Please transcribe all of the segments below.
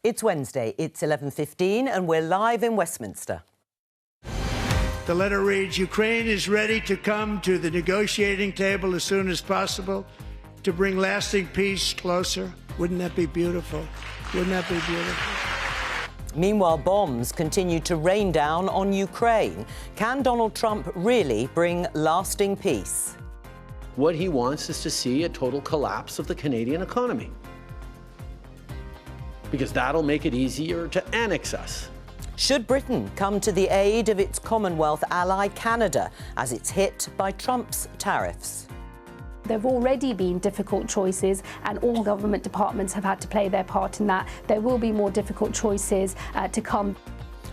It's Wednesday, it's 11:15 and we're live in Westminster. The letter reads, Ukraine is ready to come to the negotiating table as soon as possible to bring lasting peace closer. Wouldn't that be beautiful? Wouldn't that be beautiful? Meanwhile, bombs continue to rain down on Ukraine. Can Donald Trump really bring lasting peace? What he wants is to see a total collapse of the Canadian economy, because that'll make it easier to annex us. Should Britain come to the aid of its Commonwealth ally Canada as it's hit by Trump's tariffs? There have already been difficult choices and all government departments have had to play their part in that. There will be more difficult choices to come.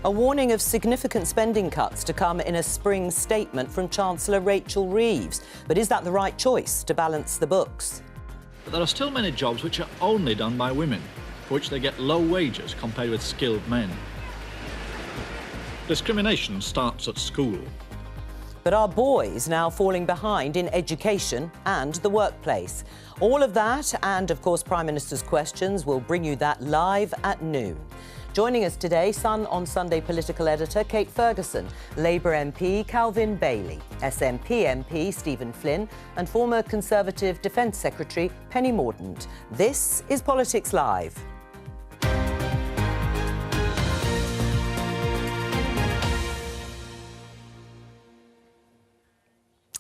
A warning of significant spending cuts to come in a spring statement from Chancellor Rachel Reeves. But is that the right choice to balance the books? But there are still many jobs which are only done by women, for which they get low wages compared with skilled men. Discrimination starts at school. But are boys now falling behind in education and the workplace? All of that and, of course, Prime Minister's questions will bring you that live at noon. Joining us today, Sun on Sunday political editor Kate Ferguson, Labour MP Calvin Bailey, SNP MP Stephen Flynn and former Conservative Defence Secretary Penny Mordaunt. This is Politics Live.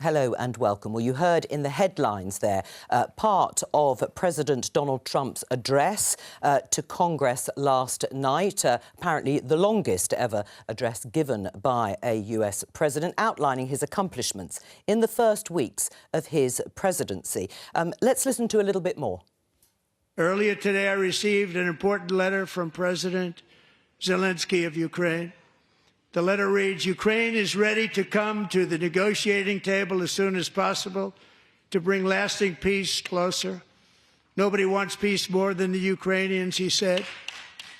Hello and welcome. Well, you heard in the headlines there part of President Donald Trump's address to Congress last night, apparently the longest ever address given by a US president, outlining his accomplishments in the first weeks of his presidency. Let's listen to a little bit more. Earlier today, I received an important letter from President Zelensky of Ukraine. The letter reads, Ukraine is ready to come to the negotiating table as soon as possible to bring lasting peace closer. Nobody wants peace more than the Ukrainians, he said.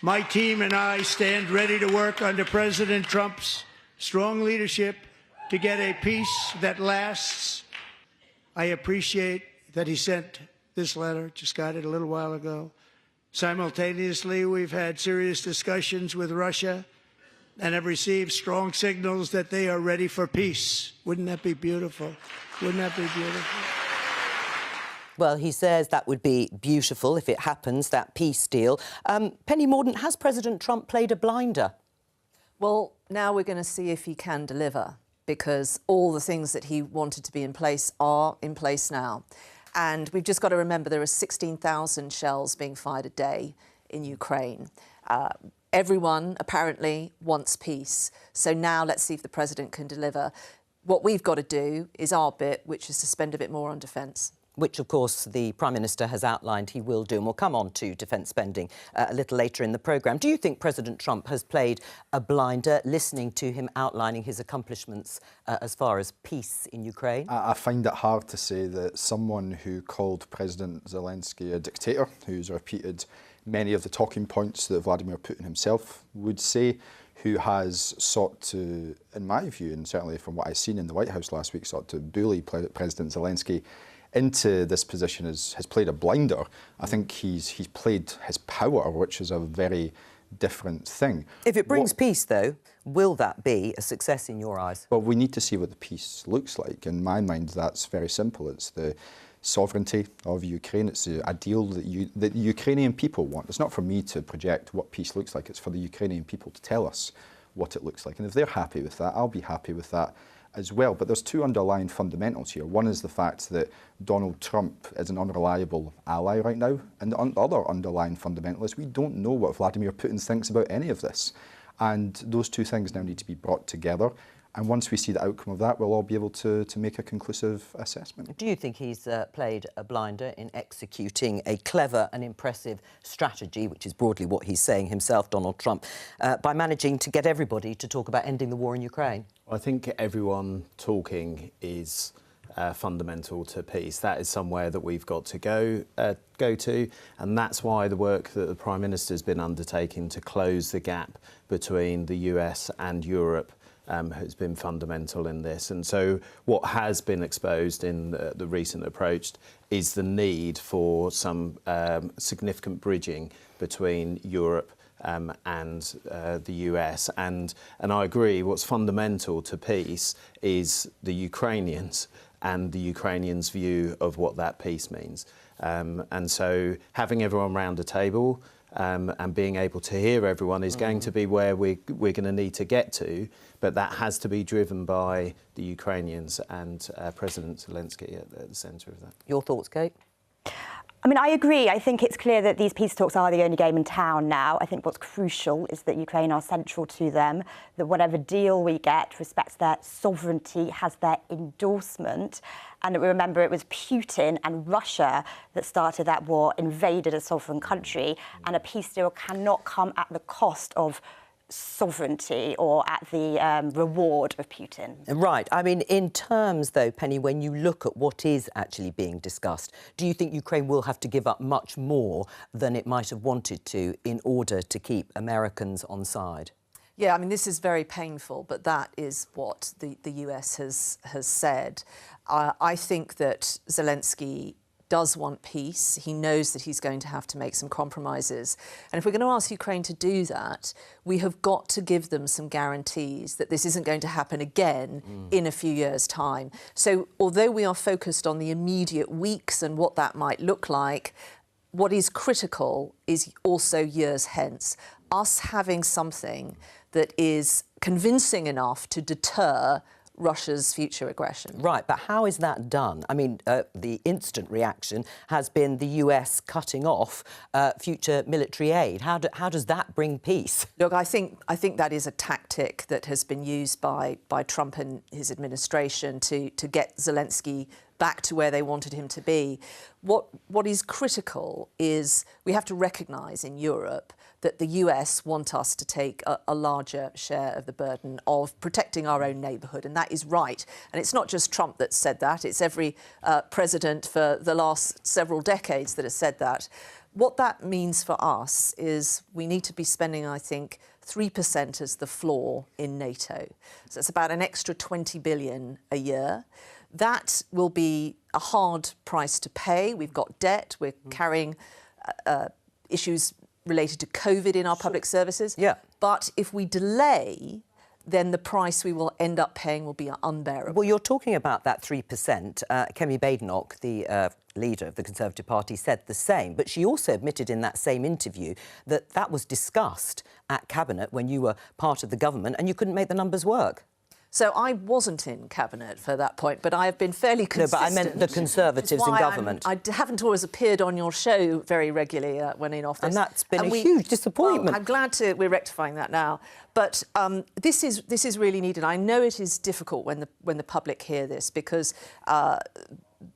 My team and I stand ready to work under President Trump's strong leadership to get a peace that lasts. I appreciate that he sent this letter, just got it a little while ago. Simultaneously, we've had serious discussions with Russia and have received strong signals that they are ready for peace. Wouldn't that be beautiful? Wouldn't that be beautiful? Well, he says that would be beautiful if it happens, that peace deal. Penny Mordaunt, has President Trump played a blinder? Well, now we're going to see if he can deliver, because all the things that he wanted to be in place are in place now. And we've just got to remember there are 16,000 shells being fired a day in Ukraine. Everyone, apparently, wants peace. So now let's see if the president can deliver. What we've got to do is our bit, which is to spend a bit more on defence. Which, of course, the Prime Minister has outlined he will do. And we'll come on to defence spending a little later in the programme. Do you think President Trump has played a blinder, listening to him outlining his accomplishments as far as peace in Ukraine? I find it hard to say that someone who called President Zelensky a dictator, who's repeated many of the talking points that Vladimir Putin himself would say, who has sought to, in my view, and certainly from what I've seen in the White House last week, sought to bully President Zelensky into this position, has played a blinder. I think he's played his power, which is a very different thing. If it brings peace, though, will that be a success in your eyes? Well, we need to see what the peace looks like. In my mind, that's very simple. It's the sovereignty of Ukraine. It's a deal that the Ukrainian people want. It's not for me to project what peace looks like. It's for the Ukrainian people to tell us what it looks like. And if they're happy with that, I'll be happy with that as well. But there's two underlying fundamentals here. One is the fact that Donald Trump is an unreliable ally right now. And the other underlying fundamental is we don't know what Vladimir Putin thinks about any of this. And those two things now need to be brought together. And once we see the outcome of that, we'll all be able to make a conclusive assessment. Do you think he's played a blinder in executing a clever and impressive strategy, which is broadly what he's saying himself, Donald Trump, by managing to get everybody to talk about ending the war in Ukraine? I think everyone talking is fundamental to peace. That is somewhere that we've got to go to, and that's why the work that the Prime Minister has been undertaking to close the gap between the US and Europe has been fundamental in this. And so what has been exposed in the recent approach is the need for some significant bridging between Europe and the US. And I agree, what's fundamental to peace is the Ukrainians and the Ukrainians' view of what that peace means. And so having everyone round a table and being able to hear everyone is going to be where we're going to need to get to, but that has to be driven by the Ukrainians and President Zelensky at the centre of that. Your thoughts, Kate? I mean, I agree. I think it's clear that these peace talks are the only game in town now. I think what's crucial is that Ukraine are central to them, that whatever deal we get respects their sovereignty, has their endorsement, and that we remember it was Putin and Russia that started that war, invaded a sovereign country, and a peace deal cannot come at the cost of sovereignty or at the reward of Putin. Right. I mean, in terms, though, Penny, when you look at what is actually being discussed, do you think Ukraine will have to give up much more than it might have wanted to in order to keep Americans on side? Yeah, I mean, this is very painful, but that is what the US has said. I think that Zelensky does want peace. He knows that he's going to have to make some compromises. And if we're going to ask Ukraine to do that, we have got to give them some guarantees that this isn't going to happen again in a few years' time. So although we are focused on the immediate weeks and what that might look like, what is critical is also years hence. Us having something that is convincing enough to deter Russia's future aggression. Right, but how is that done? I mean, the instant reaction has been the US cutting off future military aid. How does that bring peace? Look, I think that is a tactic that has been used by Trump and his administration to get Zelensky back to where they wanted him to be. What is critical is we have to recognise in Europe that the US want us to take a larger share of the burden of protecting our own neighbourhood, and that is right. And it's not just Trump that said that, it's every president for the last several decades that has said that. What that means for us is we need to be spending, I think, 3% as the floor in NATO. So it's about an extra 20 billion a year. That will be a hard price to pay. We've got debt, we're carrying issues related to COVID in our public services. Yeah. But if we delay, then the price we will end up paying will be unbearable. Well, you're talking about that 3%. Kemi Badenoch, the leader of the Conservative Party, said the same. But she also admitted in that same interview that that was discussed at Cabinet when you were part of the government and you couldn't make the numbers work. So I wasn't in Cabinet for that point, but I have been fairly consistent. No, but I meant the Conservatives in government. I haven't always appeared on your show very regularly when in office. And that's been a huge disappointment. Well, I'm glad we're rectifying that now. But this is really needed. I know it is difficult when the public hear this because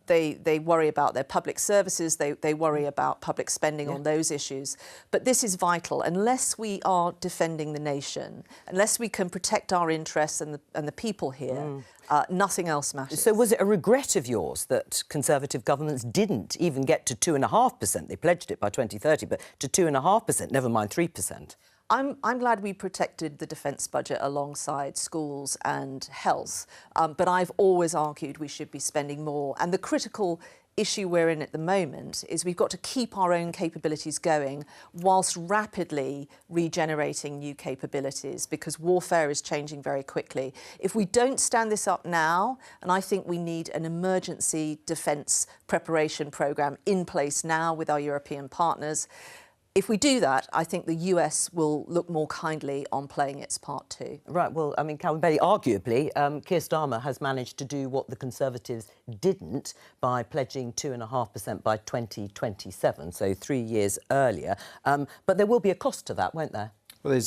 they worry about their public services, they worry about public spending on those issues. But this is vital. Unless we are defending the nation, unless we can protect our interests and the people here, nothing else matters. So was it a regret of yours that Conservative governments didn't even get to 2.5%? They pledged it by 2030, but to 2.5%, never mind 3%. I'm glad we protected the defence budget alongside schools and health, but I've always argued we should be spending more. And the critical issue we're in at the moment is we've got to keep our own capabilities going whilst rapidly regenerating new capabilities because warfare is changing very quickly. If we don't stand this up now, and I think we need an emergency defence preparation programme in place now with our European partners, if we do that, I think the US will look more kindly on playing its part too. Right, well, I mean, Calvin Bailey, arguably, Keir Starmer has managed to do what the Conservatives didn't by pledging 2.5% by 2027, so 3 years earlier. But there will be a cost to that, won't there? Well,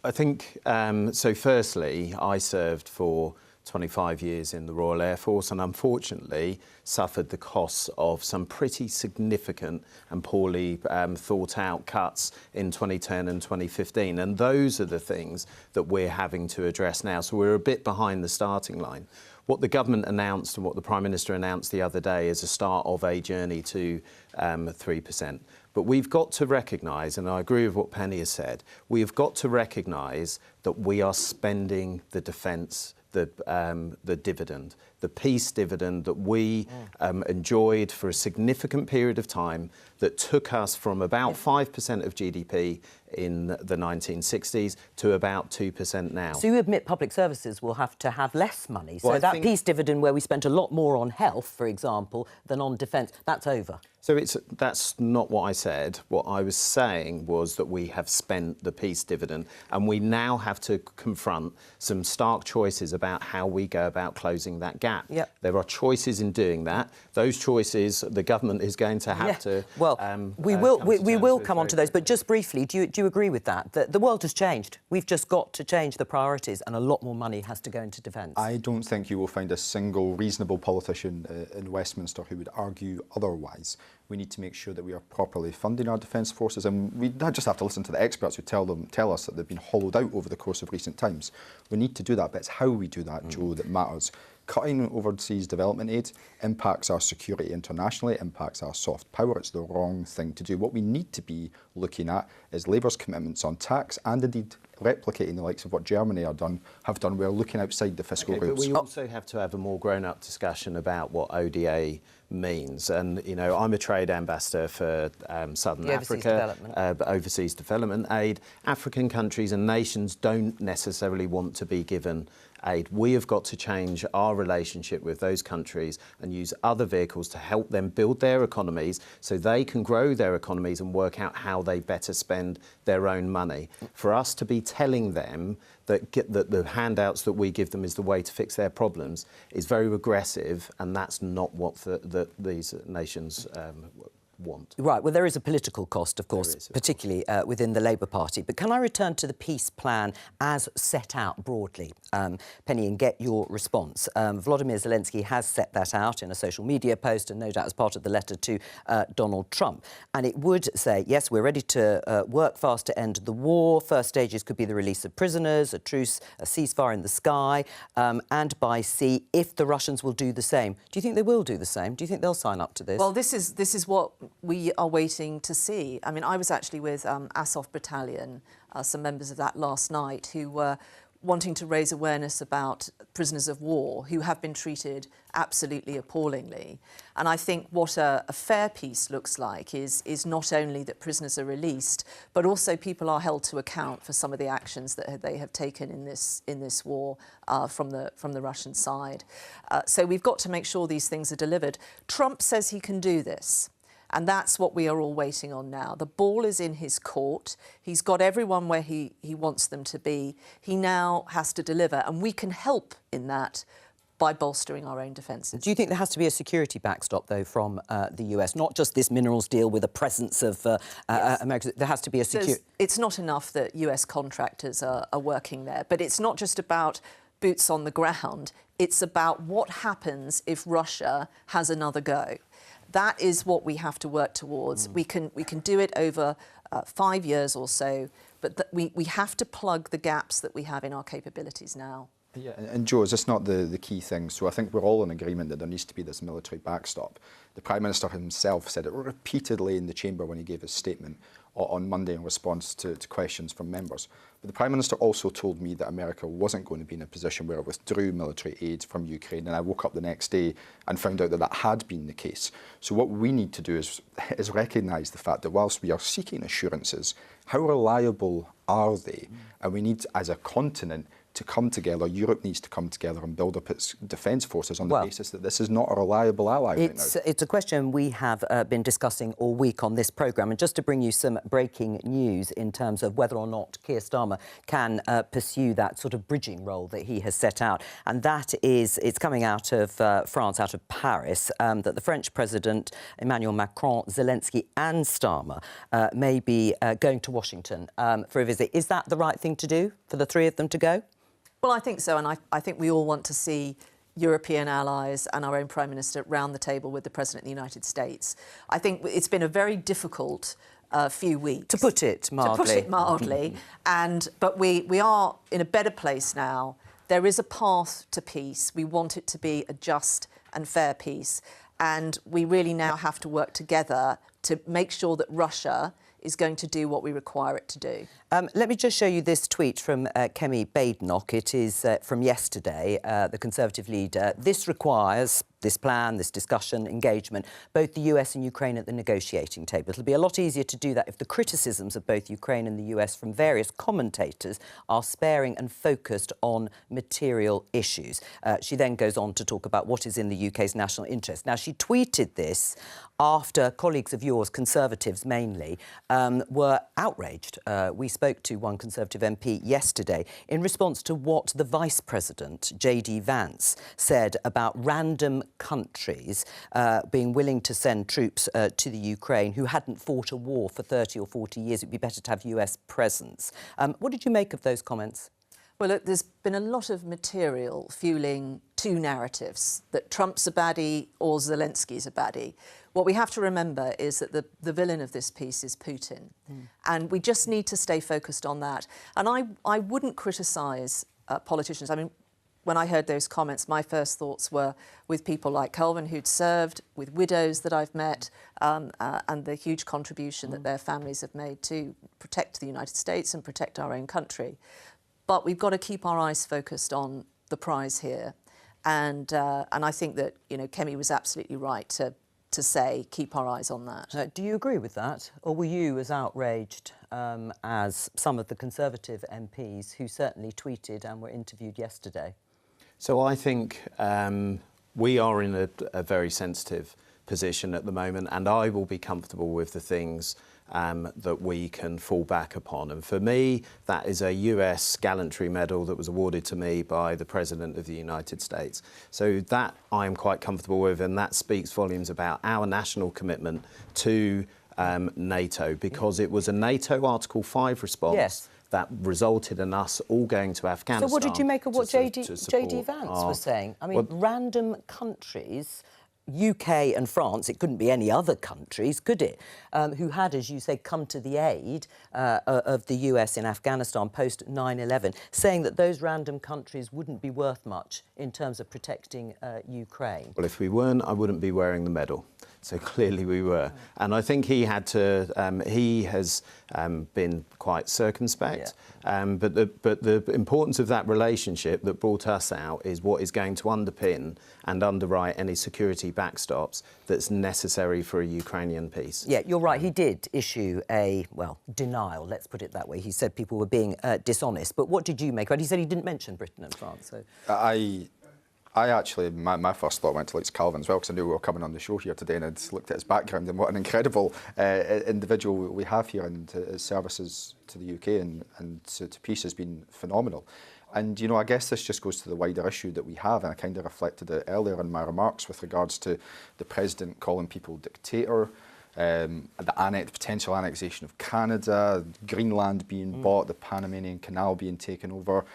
I think, so firstly, I served for 25 years in the Royal Air Force and unfortunately suffered the costs of some pretty significant and poorly thought out cuts in 2010 and 2015. And those are the things that we're having to address now. So we're a bit behind the starting line. What the government announced and what the Prime Minister announced the other day is a start of a journey to 3%. But we've got to recognise, and I agree with what Penny has said, we've got to recognise that we are spending the defence, the dividend, the peace dividend that we enjoyed for a significant period of time that took us from about 5% of GDP in the 1960s to about 2% now. So you admit public services will have to have less money. So Well, that peace dividend where we spent a lot more on health, for example, than on defence, that's over. So that's not what I said. What I was saying was that we have spent the peace dividend and we now have to confront some stark choices about how we go about closing that gap. Yep. There are choices in doing that. Those choices the government is going to have to... Well, we will come on to those, but just briefly, do you agree with that? The world has changed. We've just got to change the priorities and a lot more money has to go into defence. I don't think you will find a single reasonable politician in Westminster who would argue otherwise. We need to make sure that we are properly funding our defence forces, and we not just have to listen to the experts who tell us that they've been hollowed out over the course of recent times. We need to do that, but it's how we do that, Jo, that matters. Cutting overseas development aid impacts our security internationally, impacts our soft power. It's the wrong thing to do. What we need to be looking at is Labour's commitments on tax and indeed replicating the likes of what Germany have done. We're looking outside the fiscal rules. But we also have to have a more grown-up discussion about what ODA means. And, you know, I'm a trade ambassador for Southern Africa, overseas development aid. African countries and nations don't necessarily want to be given aid. We have got to change our relationship with those countries and use other vehicles to help them build their economies so they can grow their economies and work out how they better spend their own money. For us to be telling them that the handouts that we give them is the way to fix their problems is very regressive, and that's not what these nations want. Right, well, there is a political cost, of course, particularly within the Labour Party. But can I return to the peace plan as set out broadly, Penny, and get your response? Volodymyr Zelensky has set that out in a social media post and no doubt as part of the letter to Donald Trump. And it would say, yes, we're ready to work fast to end the war. First stages could be the release of prisoners, a truce, a ceasefire in the sky, and by sea, if the Russians will do the same. Do you think they will do the same? Do you think they'll sign up to this? Well, this is what we are waiting to see. I mean, I was actually with Azov Battalion, some members of that last night, who were wanting to raise awareness about prisoners of war who have been treated absolutely appallingly. And I think what a fair peace looks like is not only that prisoners are released, but also people are held to account for some of the actions that they have taken in this war from the Russian side. So we've got to make sure these things are delivered. Trump says he can do this. And that's what we are all waiting on now. The ball is in his court. He's got everyone where he wants them to be. He now has to deliver, and we can help in that by bolstering our own defences. Do you think there has to be a security backstop, though, from the US? Not just this minerals deal with the presence of America. There has to be a security... It's not enough that US contractors are working there, but it's not just about boots on the ground. It's about what happens if Russia has another go. That is what we have to work towards. We can do it over 5 years or so, but we have to plug the gaps that we have in our capabilities now. Yeah, and Jo, is this not the key thing? So I think we're all in agreement that there needs to be this military backstop. The Prime Minister himself said it repeatedly in the Chamber when he gave his statement on Monday in response to questions from members. But the Prime Minister also told me that America wasn't going to be in a position where it withdrew military aid from Ukraine, and I woke up the next day and found out that that had been the case. So what we need to do is recognise the fact that whilst we are seeking assurances, how reliable are they? And we need, as a continent, to come together. Europe needs to come together and build up its defence forces on the basis that this is not a reliable ally right now. It's a question we have been discussing all week on this programme. And just to bring you some breaking news in terms of whether or not Keir Starmer can pursue that sort of bridging role that he has set out. And that is, it's coming out of France, out of Paris, that the French President, Emmanuel Macron, Zelensky and Starmer may be going to Washington for a visit. Is that the right thing to do, for the three of them to go? Well, I think so, and I think we all want to see European allies and our own Prime Minister round the table with the President of the United States. I think it's been a very difficult few weeks. To put it mildly. But we are in a better place now. There is a path to peace. We want it to be a just and fair peace. And we really now have to work together to make sure that Russia is going to do what we require it to do. Let me just show you this tweet from Kemi Badenoch. It is from yesterday, the Conservative leader. This requires this plan, this discussion, engagement, both the US and Ukraine at the negotiating table. It'll be a lot easier to do that if the criticisms of both Ukraine and the US from various commentators are sparing and focused on material issues. She then goes on to talk about what is in the UK's national interest. Now, she tweeted this after colleagues of yours, Conservatives mainly, were outraged. We spoke to one Conservative MP yesterday in response to what the Vice President, JD Vance, said about random countries being willing to send troops to the Ukraine who hadn't fought a war for 30 or 40 years. It would be better to have US presence. What did you make of those comments? Well, look, there's been a lot of material fueling two narratives, that Trump's a baddie or Zelensky's a baddie. What we have to remember is that the villain of this piece is Putin. And we just need to stay focused on that. And I wouldn't criticise politicians. I mean, when I heard those comments, my first thoughts were with people like Kelvin who'd served, with widows that I've met, and the huge contribution that their families have made to protect the United States and protect our own country. But we've got to keep our eyes focused on the prize here. And I think that, you know, Kemi was absolutely right to say, keep our eyes on that. Do you agree with that? Or were you as outraged as some of the Conservative MPs who certainly tweeted and were interviewed yesterday? So I think we are in a very sensitive position at the moment, and I will be comfortable with the things that we can fall back upon. And for me, that is a US gallantry medal that was awarded to me by the President of the United States. So that I'm quite comfortable with, and that speaks volumes about our national commitment to NATO, because it was a NATO Article 5 response that resulted in us all going to Afghanistan. So what did you make of what JD Vance was saying? I mean, random countries, UK and France, it couldn't be any other countries, could it, who had, as you say, come to the aid of the US in Afghanistan post 9/11, saying that those random countries wouldn't be worth much in terms of protecting Ukraine. Well, if we weren't, I wouldn't be wearing the medal. So clearly we were. And I think he had to, he has been quite circumspect. But the importance of that relationship that brought us out is what is going to underpin and underwrite any security backstops that's necessary for a Ukrainian peace. Yeah, you're right. He did issue a, well, denial, let's put it that way. He said people were being dishonest. But what did you make of it? He said he didn't mention Britain and France. So I actually, my first thought went to Lex Calvin as well, because I knew we were coming on the show here today, and I'd looked at his background and what an incredible individual we have here, and his services to the UK and to peace has been phenomenal. And, you know, I guess this just goes to the wider issue that we have, and I kind of reflected it earlier in my remarks with regards to the President calling people dictator, the potential annexation of Canada, Greenland being bought, the Panamanian Canal being taken over.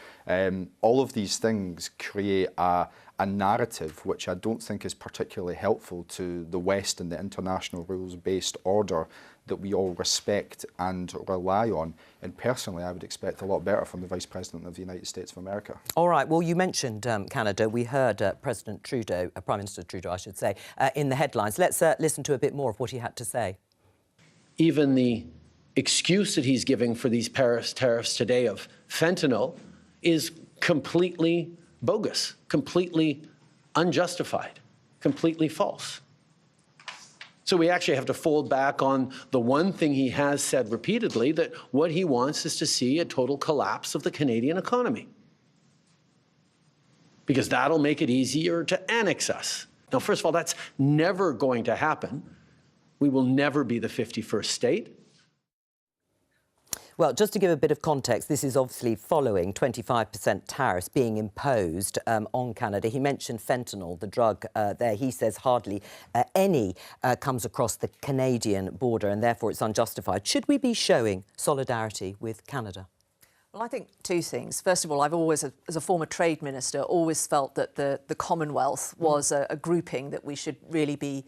All of these things create a narrative which I don't think is particularly helpful to the West and the international rules-based order that we all respect and rely on. And personally, I would expect a lot better from the Vice President of the United States of America. All right, well, you mentioned Canada. We heard President Trudeau, Prime Minister Trudeau, I should say, in the headlines. Let's listen to a bit more of what he had to say. Even the excuse that he's giving for these Paris tariffs today of fentanyl is completely bogus, completely unjustified, completely false. So we actually have to fold back on the one thing he has said repeatedly, that what he wants is to see a total collapse of the Canadian economy, because that'll make it easier to annex us. Now, first of all, that's never going to happen. We will never be the 51st state. Well, just to give a bit of context, this is obviously following 25% tariffs being imposed on Canada. He mentioned fentanyl, the drug there. He says hardly any comes across the Canadian border, and therefore it's unjustified. Should we be showing solidarity with Canada? Well, I think two things. First of all, I've always, as a former trade minister, always felt that the Commonwealth was a grouping that we should really be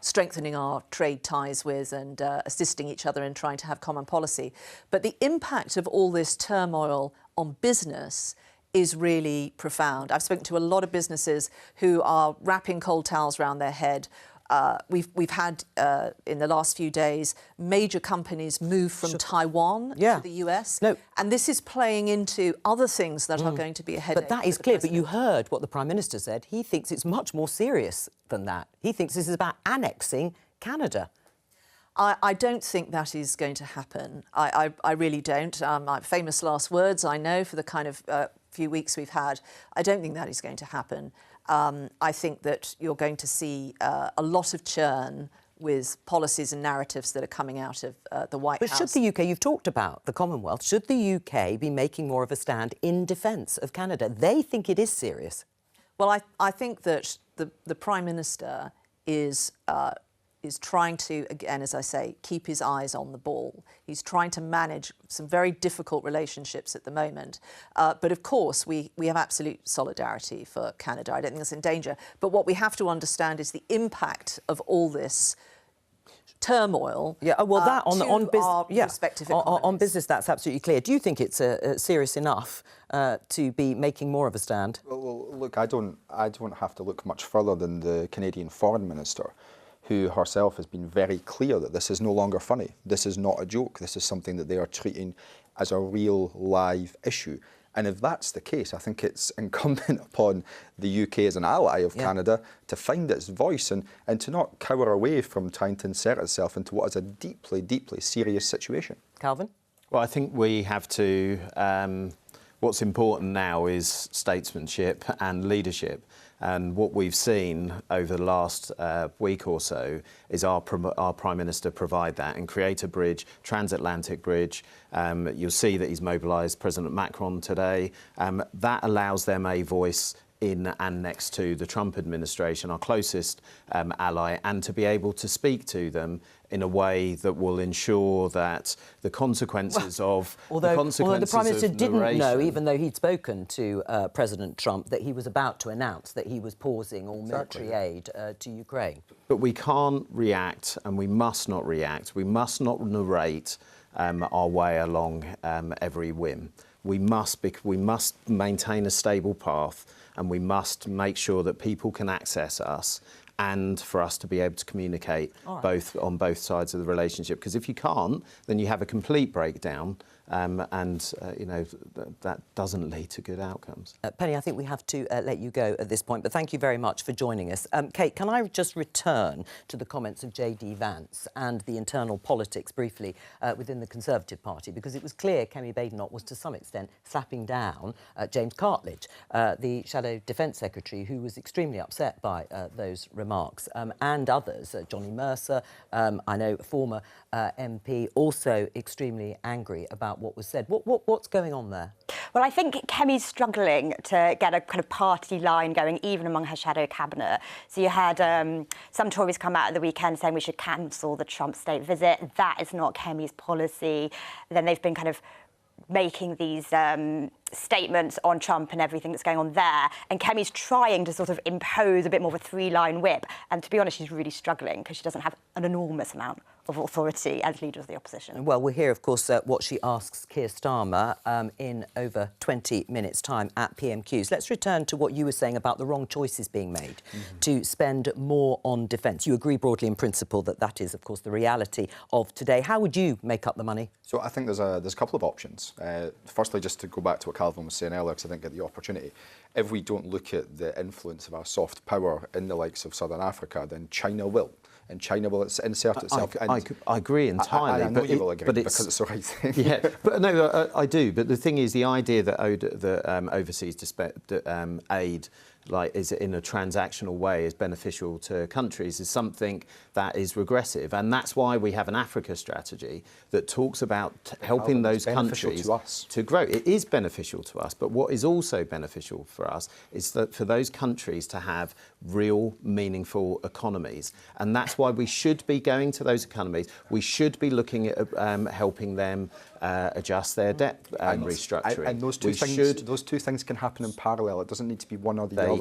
strengthening our trade ties with and assisting each other in trying to have common policy. But the impact of all this turmoil on business is really profound. I've spoken to a lot of businesses who are wrapping cold towels around their head, we've had in the last few days major companies move from Taiwan to the US, and this is playing into other things that are going to be a headache. But that is clear. But you heard what the Prime Minister said. He thinks it's much more serious than that. He thinks this is about annexing Canada. I don't think that is going to happen. I really don't. Famous last words, I know, for the kind of few weeks we've had. I don't think that is going to happen. I think that you're going to see a lot of churn with policies and narratives that are coming out of the White House. But should the UK, you've talked about the Commonwealth, should the UK be making more of a stand in defence of Canada? They think it is serious. Well, I think that the Prime Minister is trying to, again, as I say, keep his eyes on the ball. He's trying to manage some very difficult relationships at the moment. But of course, we have absolute solidarity for Canada. I don't think it's in danger. But what we have to understand is the impact of all this turmoil. Yeah, well, that on business, that's absolutely clear. Do you think it's serious enough to be making more of a stand? Well, look, I don't have to look much further than the Canadian Foreign Minister, who herself has been very clear that this is no longer funny. This is not a joke. This is something that they are treating as a real live issue. And if that's the case, I think it's incumbent upon the UK as an ally of Canada to find its voice and to not cower away from trying to insert itself into what is a deeply, deeply serious situation. Calvin? Well, I think we have to... what's important now is statesmanship and leadership. And what we've seen over the last week or so is our Prime Minister provide that and create a bridge, transatlantic bridge. You'll see that he's mobilised President Macron today. That allows them a voice in and next to the Trump administration, our closest ally, and to be able to speak to them in a way that will ensure that the consequences Although the Prime Minister didn't know, even though he'd spoken to President Trump, that he was about to announce that he was pausing all military aid to Ukraine. But we can't react, and we must not react. We must not narrate our way along every whim. We must maintain a stable path, and we must make sure that people can access us and for us to be able to communicate on both sides of the relationship. Because if you can't, then you have a complete breakdown, that doesn't lead to good outcomes. Penny, I think we have to let you go at this point, but thank you very much for joining us. Kate, can I just return to the comments of J.D. Vance and the internal politics briefly within the Conservative Party, because it was clear Kemi Badenoch was to some extent slapping down James Cartledge, the Shadow Defence Secretary, who was extremely upset by those remarks, and others, Johnny Mercer, I know, former MP, also extremely angry about what was said. What's going on there? Well, I think Kemi's struggling to get a kind of party line going, even among her shadow cabinet. So you had some Tories come out at the weekend saying we should cancel the Trump state visit. That is not Kemi's policy. Then they've been kind of making these statements on Trump and everything that's going on there. And Kemi's trying to sort of impose a bit more of a three-line whip. And to be honest, she's really struggling because she doesn't have an enormous amount of authority as leader of the opposition. Well, we'll hear, of course, what she asks Keir Starmer in over 20 minutes' time at PMQs. Let's return to what you were saying about the wrong choices being made to spend more on defence. You agree broadly in principle that that is, of course, the reality of today. How would you make up the money? So I think there's a couple of options. Firstly, just to go back to what Calvin was saying earlier, because I didn't get the opportunity. If we don't look at the influence of our soft power in the likes of Southern Africa, then China will. And China will insert itself. I agree entirely. I know you will agree because it's the right thing. Yeah, but no, I do. But the thing is, the idea that overseas aid, is in a transactional way, is beneficial to countries is something that is regressive, and that's why we have an Africa strategy that talks about helping those countries to grow. It is beneficial to us, but what is also beneficial for us is that for those countries to have real, meaningful economies, and that's why we should be going to those economies. We should be looking at helping them adjust their debt restructuring. And those two things can happen in parallel. It doesn't need to be one or the other.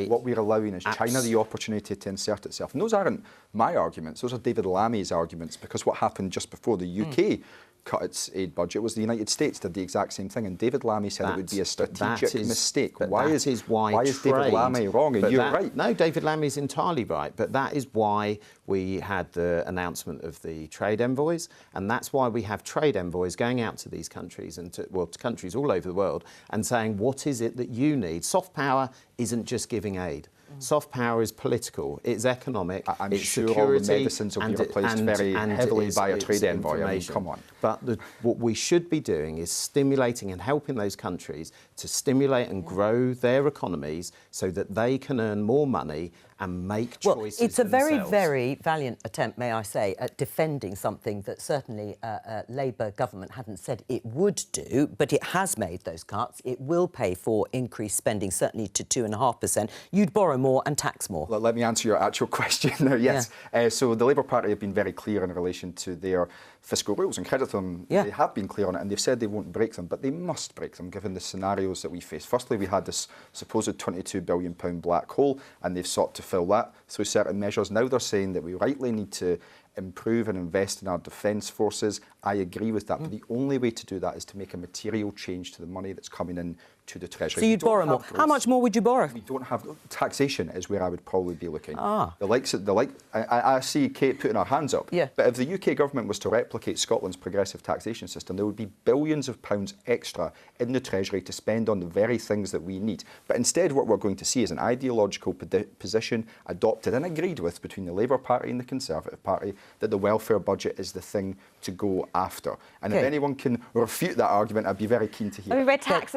What we're allowing is China the opportunity to insert itself. And those aren't my arguments. Those are David Lammy's arguments, because what happened just before the UK cut its aid budget was the United States did the exact same thing, and David Lammy said it would be a strategic mistake. Why is David Lammy wrong? And you're right. No, David Lammy's entirely right, but that is why we had the announcement of the trade envoys, and that's why we have trade envoys going out to these countries and to countries all over the world and saying, what is it that you need? Soft power isn't just giving aid. Soft power is political, it's economic, I'm it's sure security, all the medicines will be replaced very heavily by a trade envoy. I mean, come on. But what we should be doing is stimulating and helping those countries to stimulate and grow their economies so that they can earn more money and make choices Well, it's a very, themselves. very valiant attempt, may I say, at defending something that certainly Labour government hadn't said it would do, but it has made those cuts. It will pay for increased spending, certainly to 2.5%. You'd borrow more and tax more. Well, let me answer your actual question now. Yes. Yeah. So the Labour Party have been very clear in relation to their fiscal rules, and credit to them, they have been clear on it, and they've said they won't break them, but they must break them given the scenarios that we face. Firstly, we had this supposed £22 billion black hole, and they've sought to fill that through certain measures. Now they're saying that we rightly need to improve and invest in our defence forces. I agree with that, but the only way to do that is to make a material change to the money that's coming in to the Treasury. So you'd borrow more. How much more would you borrow? We don't have taxation is where I would probably be looking. I see Kate putting her hands up. Yeah. But if the UK government was to replicate Scotland's progressive taxation system, there would be billions of pounds extra in the Treasury to spend on the very things that we need. But instead, what we're going to see is an ideological position adopted and agreed with between the Labour Party and the Conservative Party that the welfare budget is the thing to go after. And if anyone can refute that argument, I'd be very keen to hear. I mean, we're taxed.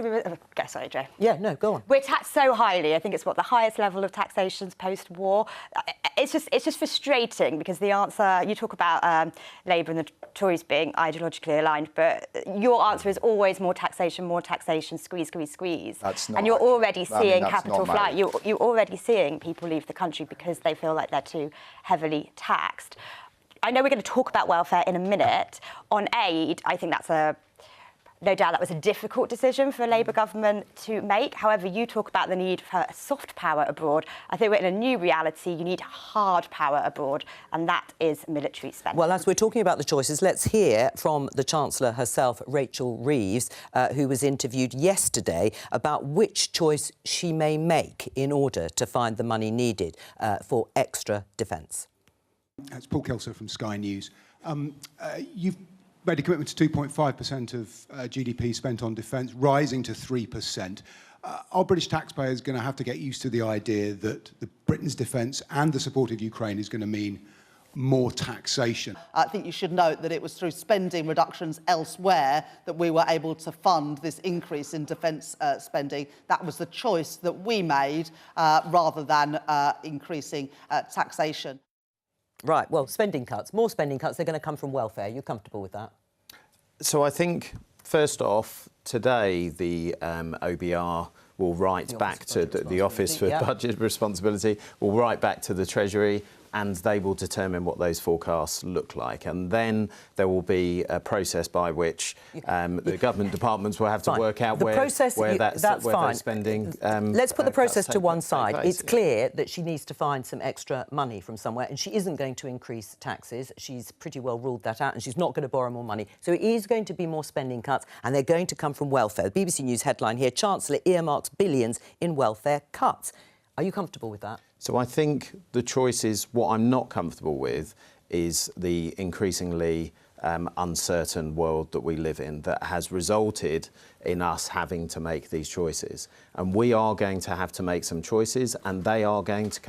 Sorry, Jo. Yeah, no, go on. We're taxed so highly. I think it's the highest level of taxation post-war. It's just frustrating because the answer, you talk about Labour and the Tories being ideologically aligned, but your answer is always more taxation, squeeze, squeeze, squeeze. That's not. And you're already seeing that's capital not flight. You're already seeing people leave the country because they feel like they're too heavily taxed. I know we're going to talk about welfare in a minute. On aid, I think no doubt that was a difficult decision for a Labour government to make. However, you talk about the need for soft power abroad. I think we're in a new reality. You need hard power abroad, and that is military spending. Well, as we're talking about the choices, let's hear from the Chancellor herself, Rachel Reeves, who was interviewed yesterday about which choice she may make in order to find the money needed for extra defence. It's Paul Kelso from Sky News. You've made a commitment to 2.5% of GDP spent on defence, rising to 3%. Are British taxpayers going to have to get used to the idea that Britain's defence and the support of Ukraine is going to mean more taxation? I think you should note that it was through spending reductions elsewhere that we were able to fund this increase in defence spending. That was the choice that we made rather than increasing taxation. Right, well, spending cuts, more spending cuts, they're going to come from welfare. You're comfortable with that? So I think, first off, today the OBR will write back to the Office for Budget Responsibility, will write back to the Treasury, and they will determine what those forecasts look like. And then there will be a process by which the government departments will have to work out where that's spending. Let's put the process to one side. It's clear that she needs to find some extra money from somewhere, and she isn't going to increase taxes. She's pretty well ruled that out, and she's not going to borrow more money. So it is going to be more spending cuts, and they're going to come from welfare. The BBC News headline here, Chancellor earmarks billions in welfare cuts. Are you comfortable with that? So I think the choice is, what I'm not comfortable with is the increasingly uncertain world that we live in that has resulted in us having to make these choices. And we are going to have to make some choices, and they are going to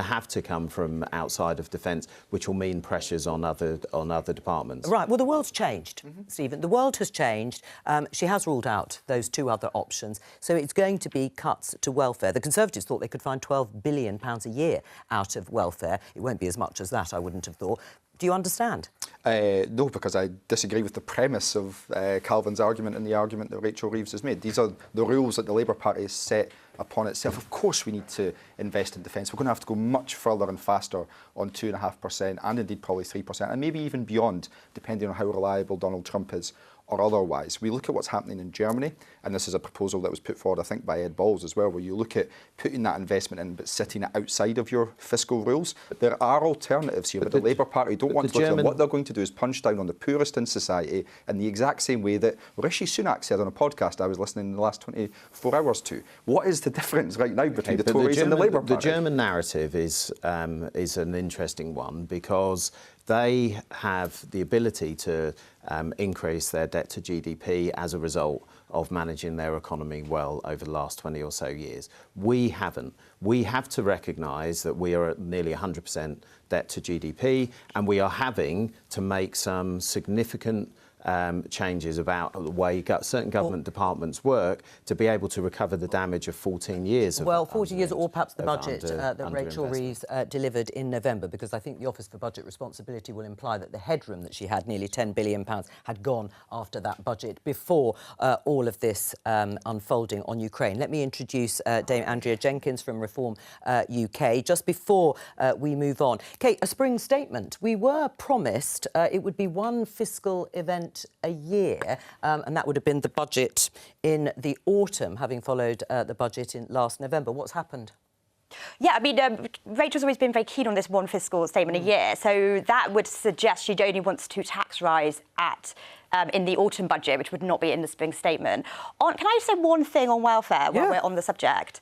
have to come from outside of defence, which will mean pressures on other departments. Right, well, the world's changed, Stephen. The world has changed. She has ruled out those two other options. So it's going to be cuts to welfare. The Conservatives thought they could find £12 billion a year out of welfare. It won't be as much as that, I wouldn't have thought. Do you understand? No, because I disagree with the premise of Calvin's argument and the argument that Rachel Reeves has made. These are the rules that the Labour Party has set upon itself. Of course we need to invest in defence. We're going to have to go much further and faster on 2.5% and indeed probably 3% and maybe even beyond, depending on how reliable Donald Trump is or otherwise. We look at what's happening in Germany, and this is a proposal that was put forward, I think, by Ed Balls as well, where you look at putting that investment in but sitting it outside of your fiscal rules. There are alternatives here, but the Labour Party don't want to look at them. What they're going to do is punch down on the poorest in society in the exact same way that Rishi Sunak said on a podcast I was listening in the last 24 hours to. What is the difference right now between the Tories and the Labour Party? The German narrative is an interesting one because they have the ability to increase their debt to GDP as a result of managing their economy well over the last 20 or so years. We haven't. We have to recognise that we are at nearly 100% debt to GDP, and we are having to make some significant changes about the way certain government departments work to be able to recover the damage of 14 years. Well, 14 years or perhaps the budget that Rachel Reeves delivered in November, because I think the Office for Budget Responsibility will imply that the headroom that she had, nearly £10 billion, had gone after that budget before all of this unfolding on Ukraine. Let me introduce Dame Andrea Jenkins from Reform UK. Just before we move on, Kate, a spring statement. We were promised it would be one fiscal event a year, and that would have been the budget in the autumn, having followed the budget in last November. What's happened? Yeah, I mean, Rachel's always been very keen on this one fiscal statement a year, so that would suggest she'd only wants to tax rise in the autumn budget, which would not be in the spring statement. Can I just say one thing on welfare while we're on the subject?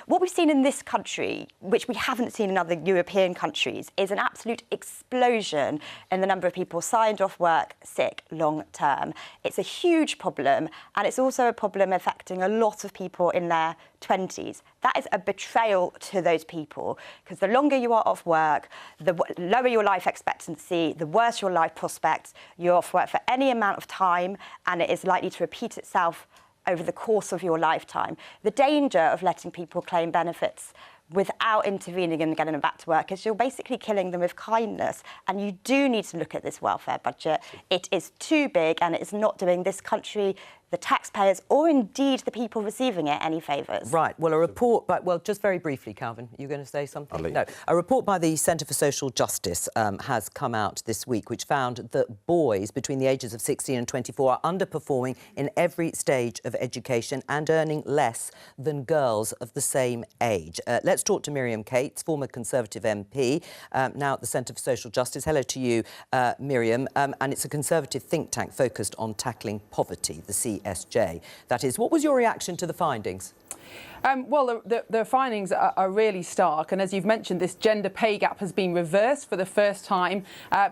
What we've seen in this country, which we haven't seen in other European countries, is an absolute explosion in the number of people signed off work sick long term. It's a huge problem, and it's also a problem affecting a lot of people in their 20s. That is a betrayal to those people, because the longer you are off work, the lower your life expectancy, the worse your life prospects. You're off work for any amount of time, and it is likely to repeat itself over the course of your lifetime. The danger of letting people claim benefits without intervening and getting them back to work is you're basically killing them with kindness. And you do need to look at this welfare budget. It is too big, and it is not doing this country, the taxpayers, or indeed the people receiving it, any favours. Right. Well, a report just very briefly, Calvin, you're going to say something? No. A report by the Centre for Social Justice has come out this week, which found that boys between the ages of 16 and 24 are underperforming in every stage of education and earning less than girls of the same age. Let's talk to Miriam Cates, former Conservative MP, now at the Centre for Social Justice. Hello to you, Miriam. And it's a Conservative think tank focused on tackling poverty, the CSJ. That is, what was your reaction to the findings? Well, the findings are really stark, and as you've mentioned, this gender pay gap has been reversed for the first time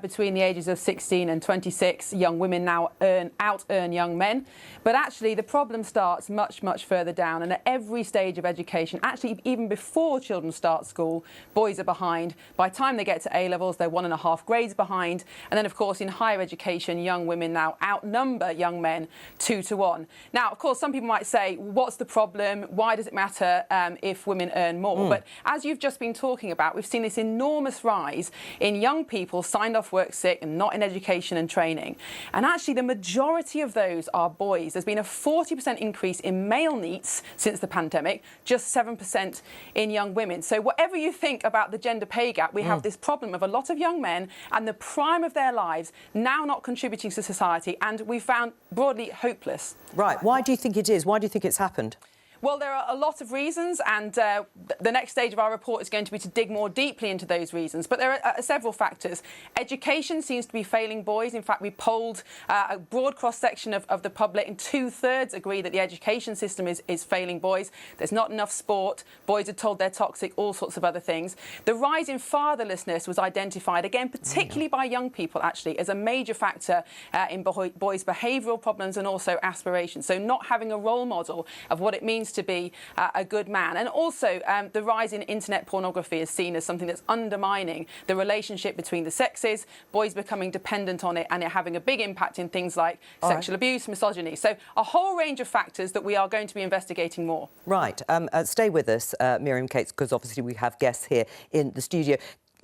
between the ages of 16 and 26. Young women now out-earn young men, but actually the problem starts much, much further down, and at every stage of education, actually even before children start school, boys are behind. By the time they get to A-levels, they're 1.5 grades behind, and then of course in higher education, young women now outnumber young men 2 to 1. Now, of course, some people might say, what's the problem? Why does it matter if women earn more? But as you've just been talking about, we've seen this enormous rise in young people signed off work sick and not in education and training. And actually the majority of those are boys. There's been a 40% increase in male NEETs since the pandemic, just 7% in young women. So whatever you think about the gender pay gap, we have this problem of a lot of young men and the prime of their lives now not contributing to society, and we found broadly hopeless. Right. Why do you think it is? Why do you think it's happened? Well, there are a lot of reasons, and the next stage of our report is going to be to dig more deeply into those reasons. But there are several factors. Education seems to be failing boys. In fact, we polled a broad cross-section of the public, and 2/3 agree that the education system is failing boys. There's not enough sport. Boys are told they're toxic, all sorts of other things. The rise in fatherlessness was identified, again, particularly by young people, actually, as a major factor in boys' behavioural problems and also aspirations. So not having a role model of what it means to be a good man. And also the rise in internet pornography is seen as something that's undermining the relationship between the sexes, boys becoming dependent on it, and it having a big impact in things like sexual abuse, misogyny. So a whole range of factors that we are going to be investigating more. Right. Stay with us, Miriam Cates, because obviously we have guests here in the studio.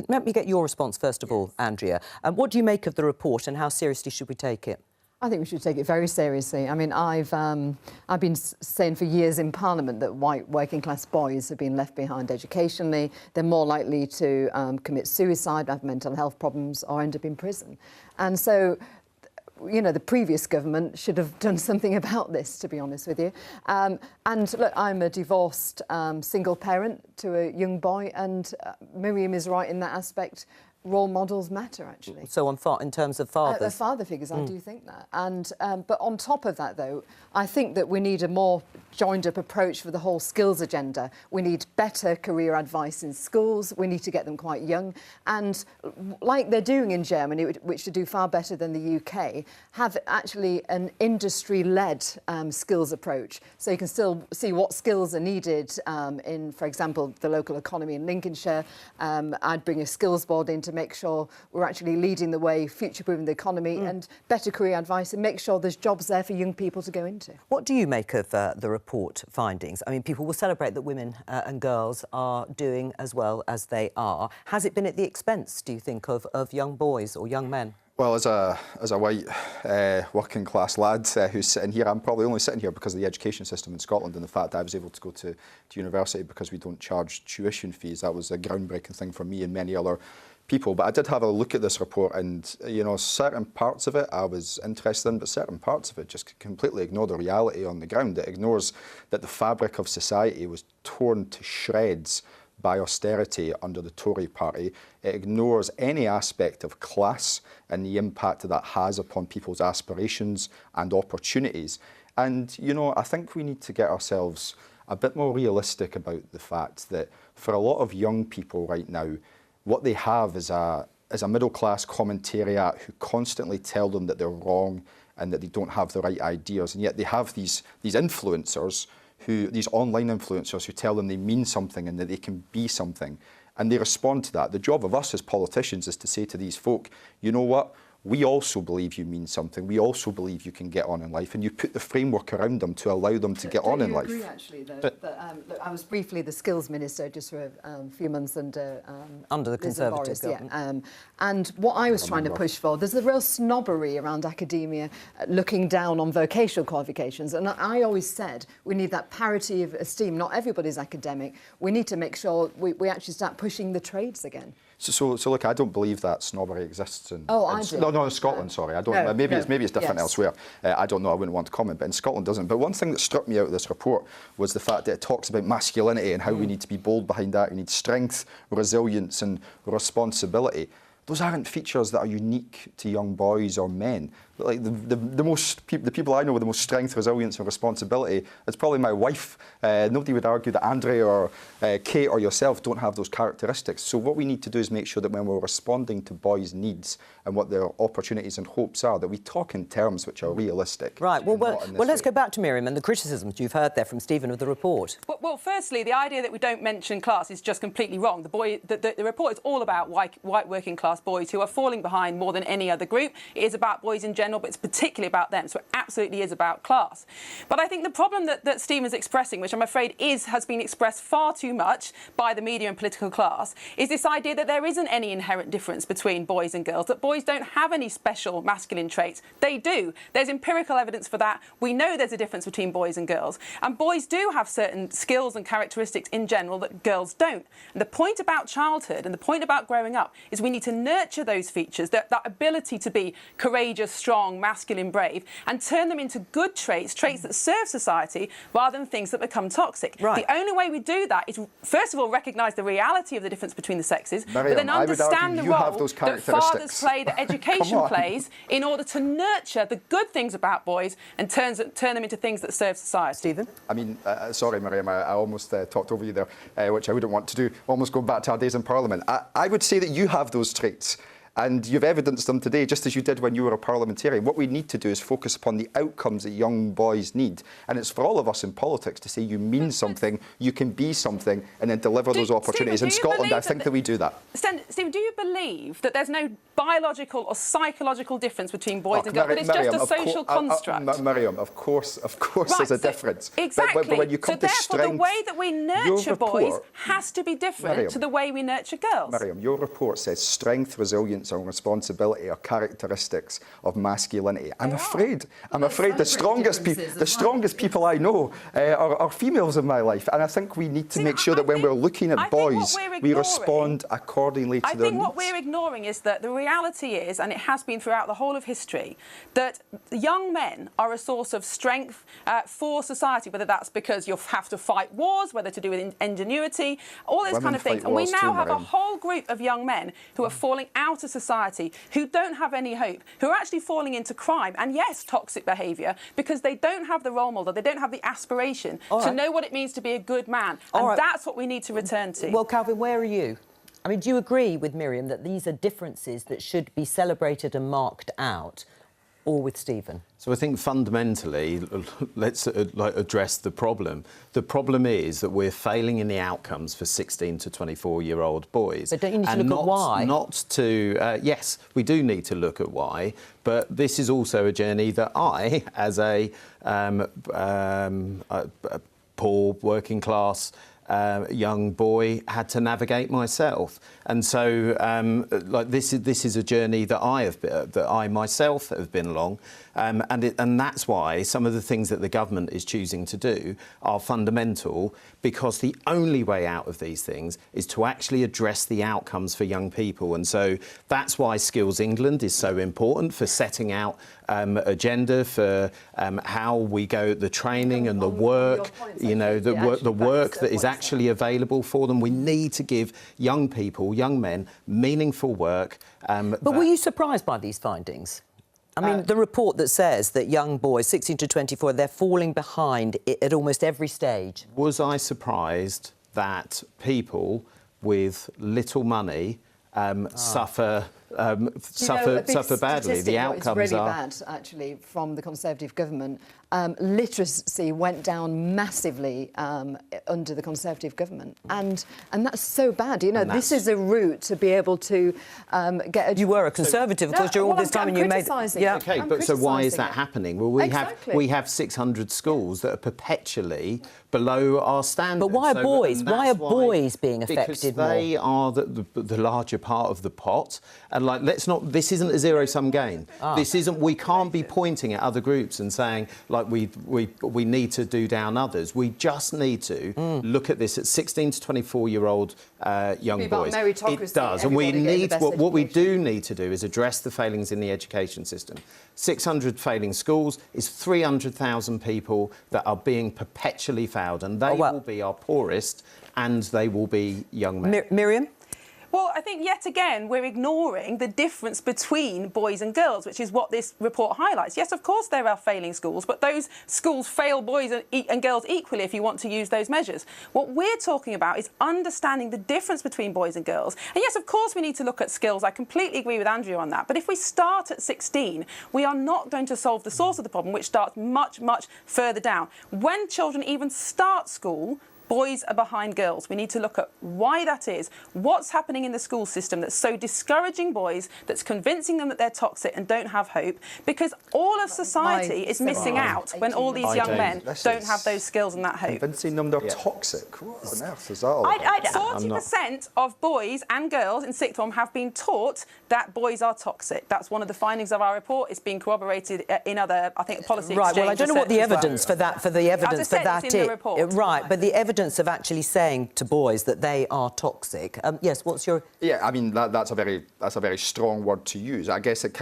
Let me get your response first of all, Andrea. What do you make of the report, and how seriously should we take it? I think we should take it very seriously. I mean, I've been saying for years in Parliament that white working class boys have been left behind educationally. They're more likely to commit suicide, have mental health problems, or end up in prison. And so, you know, the previous government should have done something about this, to be honest with you. And look, I'm a divorced single parent to a young boy, and Miriam is right in that aspect. Role models matter, actually. So in terms of fathers? Father figures, I do think that. And but on top of that, though, I think that we need a more joined-up approach for the whole skills agenda. We need better career advice in schools. We need to get them quite young. And like they're doing in Germany, which should do far better than the UK, have actually an industry-led skills approach. So you can still see what skills are needed in, for example, the local economy in Lincolnshire. I'd bring a skills board in to make sure we're actually leading the way, future-proofing the economy, and better career advice, and make sure there's jobs there for young people to go into. What do you make of the report findings? I mean, people will celebrate that women and girls are doing as well as they are. Has it been at the expense, do you think, of young boys or young men? Well, as a white working class lad who's sitting here, I'm probably only sitting here because of the education system in Scotland and the fact that I was able to go to university because we don't charge tuition fees. That was a groundbreaking thing for me and many other people. But I did have a look at this report, and you know, certain parts of it I was interested in, but certain parts of it just completely ignore the reality on the ground. It ignores that the fabric of society was torn to shreds by austerity under the Tory party. It ignores any aspect of class and the impact that that has upon people's aspirations and opportunities. And, you know, I think we need to get ourselves a bit more realistic about the fact that for a lot of young people right now, what they have is a middle-class commentariat who constantly tell them that they're wrong and that they don't have the right ideas. And yet they have these influencers, these online influencers who tell them they mean something and that they can be something. And they respond to that. The job of us as politicians is to say to these folk, you know what? We also believe you mean something. We also believe you can get on in life, and you put the framework around them to allow them to get on in life. I agree, actually, though. Look, I was briefly the skills minister just for a few months under the Conservative government. Yeah. And what I was trying to push for, there's a real snobbery around academia looking down on vocational qualifications. And I always said we need that parity of esteem. Not everybody's academic. We need to make sure we actually start pushing the trades again. So look, I don't believe that snobbery exists in... I do. No, in Scotland, sorry. I don't. No, maybe it's different elsewhere. I don't know, I wouldn't want to comment, but in Scotland doesn't. But one thing that struck me out of this report was the fact that it talks about masculinity and how we need to be bold behind that. We need strength, resilience and responsibility. Those aren't features that are unique to young boys or men. Like the people I know with the most strength, resilience and responsibility, it's probably my wife. Nobody would argue that Andre or Kate or yourself don't have those characteristics. So what we need to do is make sure that when we're responding to boys' needs and what their opportunities and hopes are, that we talk in terms which are realistic. Right, well let's go back to Miriam and the criticisms you've heard there from Stephen of the report. Well, firstly, the idea that we don't mention class is just completely wrong. The report is all about white working class boys who are falling behind more than any other group. It is about boys in general, but it's particularly about them, so it absolutely is about class. But I think the problem that Stephen's expressing, which I'm afraid has been expressed far too much by the media and political class, is this idea that there isn't any inherent difference between boys and girls, that boys don't have any special masculine traits. They do. There's empirical evidence for that. We know there's a difference between boys and girls. And boys do have certain skills and characteristics in general that girls don't. And the point about childhood and the point about growing up is we need to nurture those features, that ability to be courageous, strong, masculine, brave, and turn them into good traits that serve society rather than things that become toxic. Right. The only way we do that is, first of all, recognise the reality of the difference between the sexes, Miriam, but then understand the role that fathers play, that education plays, in order to nurture the good things about boys and turn them into things that serve society. Stephen? I mean, sorry, Miriam, I almost talked over you there, which I wouldn't want to do, almost going back to our days in Parliament. I would say that you have those traits. And you've evidenced them today, just as you did when you were a parliamentarian. What we need to do is focus upon the outcomes that young boys need. And it's for all of us in politics to say you mean something, you can be something, and then deliver those opportunities. Stephen, in Scotland, I think that we do that. Stephen, do you believe that there's no biological or psychological difference between boys and girls, but it's just a social construct? Miriam, of course there's a difference. Exactly. But when you come so therefore, strength, the way that we nurture boys has to be different to the way we nurture girls. Miriam, your report says strength, resilience intelligence or responsibility or characteristics of masculinity. I'm afraid the strongest people I know are females in my life, and I think we need to make sure that when we're looking at boys, we respond accordingly to their needs. I think what we're ignoring is that the reality is, and it has been throughout the whole of history, that young men are a source of strength for society, whether that's because you have to fight wars, whether to do with ingenuity, all those kind of things. And we now have a whole group of young men who are falling out of society, who don't have any hope, who are actually falling into crime and, yes, toxic behaviour, because they don't have the role model, they don't have the aspiration to know what it means to be a good man. And that's what we need to return to. Well, Calvin, where are you? I mean, do you agree with Miriam that these are differences that should be celebrated and marked out, or with Stephen? So I think fundamentally, let's address the problem. The problem is that we're failing in the outcomes for 16 to 24-year-old boys. But don't you need to look at why? Yes, we do need to look at why, but this is also a journey that I, as a poor working class young boy, had to navigate myself, and so this is a journey that I myself have been along, and that's why some of the things that the government is choosing to do are fundamental, because the only way out of these things is to actually address the outcomes for young people, and so that's why Skills England is so important for setting out agenda for how we go, the training and the work, the work that is actually available for them. We need to give young people, young men, meaningful work. But were you surprised by these findings? I mean, the report that says that young boys, 16 to 24, they're falling behind at almost every stage. Was I surprised that people with little money suffer badly? The outcomes really are bad, actually, from the Conservative government. Literacy went down massively under the Conservative government, and that's so bad. This is a route to be able to get a... You were a Conservative, of course, during all this time, and you made... Yeah. OK, but so why is that happening? Well, we have 600 schools that are perpetually below our standards. But why are boys? Why are boys being affected more? Because they are the larger part of the pot, and this isn't a zero-sum game. This isn't. We can't be pointing at other groups and saying we need to do down others. We just need to look at this at 16 to 24-year-old young boys. It does, and we need what we do need to do is address the failings in the education system. 600 failing schools is 300,000 people that are being perpetually failed, and they will be our poorest, and they will be young men. Miriam? Well, I think, yet again, we're ignoring the difference between boys and girls, which is what this report highlights. Yes, of course, there are failing schools, but those schools fail boys and girls equally if you want to use those measures. What we're talking about is understanding the difference between boys and girls. And yes, of course, we need to look at skills. I completely agree with Andrew on that. But if we start at 16, we are not going to solve the source of the problem, which starts much, much further down. When children even start school, boys are behind girls. We need to look at why that is, what's happening in the school system that's so discouraging boys, that's convincing them that they're toxic and don't have hope, because all of society is missing out when all these young men don't have those skills and that hope. Convincing them they're toxic. What on earth is that all? 40% of boys and girls in sixth form have been taught that boys are toxic. That's one of the findings of our report. It's been corroborated in other, I think, policy exchange. Right, well, I don't know what the evidence for that is. Right, but the evidence of actually saying to boys that they are toxic. Yes, what's your... Yeah, I mean, that's a very strong word to use. I guess it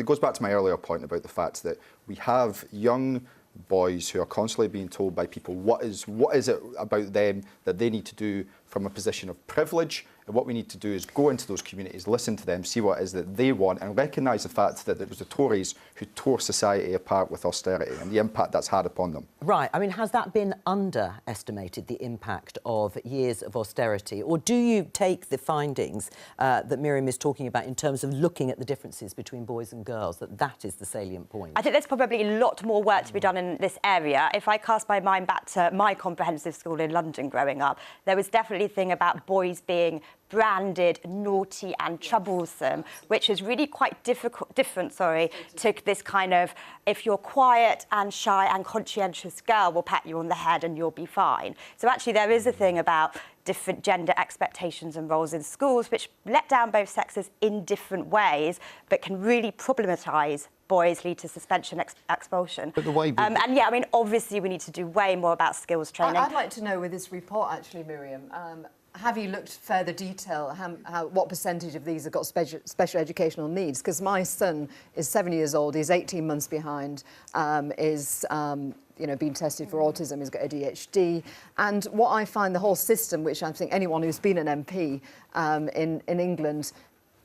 goes back to my earlier point about the fact that we have young boys who are constantly being told by people what is it about them that they need to do from a position of privilege. And what we need to do is go into those communities, listen to them, see what it is that they want, and recognise the fact that it was the Tories who tore society apart with austerity and the impact that's had upon them. Right. I mean, has that been underestimated, the impact of years of austerity? Or do you take the findings that Miriam is talking about in terms of looking at the differences between boys and girls, that is the salient point? I think there's probably a lot more work to be done in this area. If I cast my mind back to my comprehensive school in London growing up, there was definitely a thing about boys being branded naughty and troublesome, which is really quite different to this kind of, if you're quiet and shy and conscientious girl, we'll pat you on the head and you'll be fine. So actually there is a thing about different gender expectations and roles in schools, which let down both sexes in different ways, but can really problematise boys, lead to suspension, expulsion. But the way and yeah, I mean, obviously we need to do way more about skills training. I'd like to know with this report, actually, Miriam, have you looked further detail what percentage of these have got special educational needs? Because my son is 7 years old, he's 18 months behind, being tested for autism, he's got ADHD. And what I find the whole system, which I think anyone who's been an MP in England,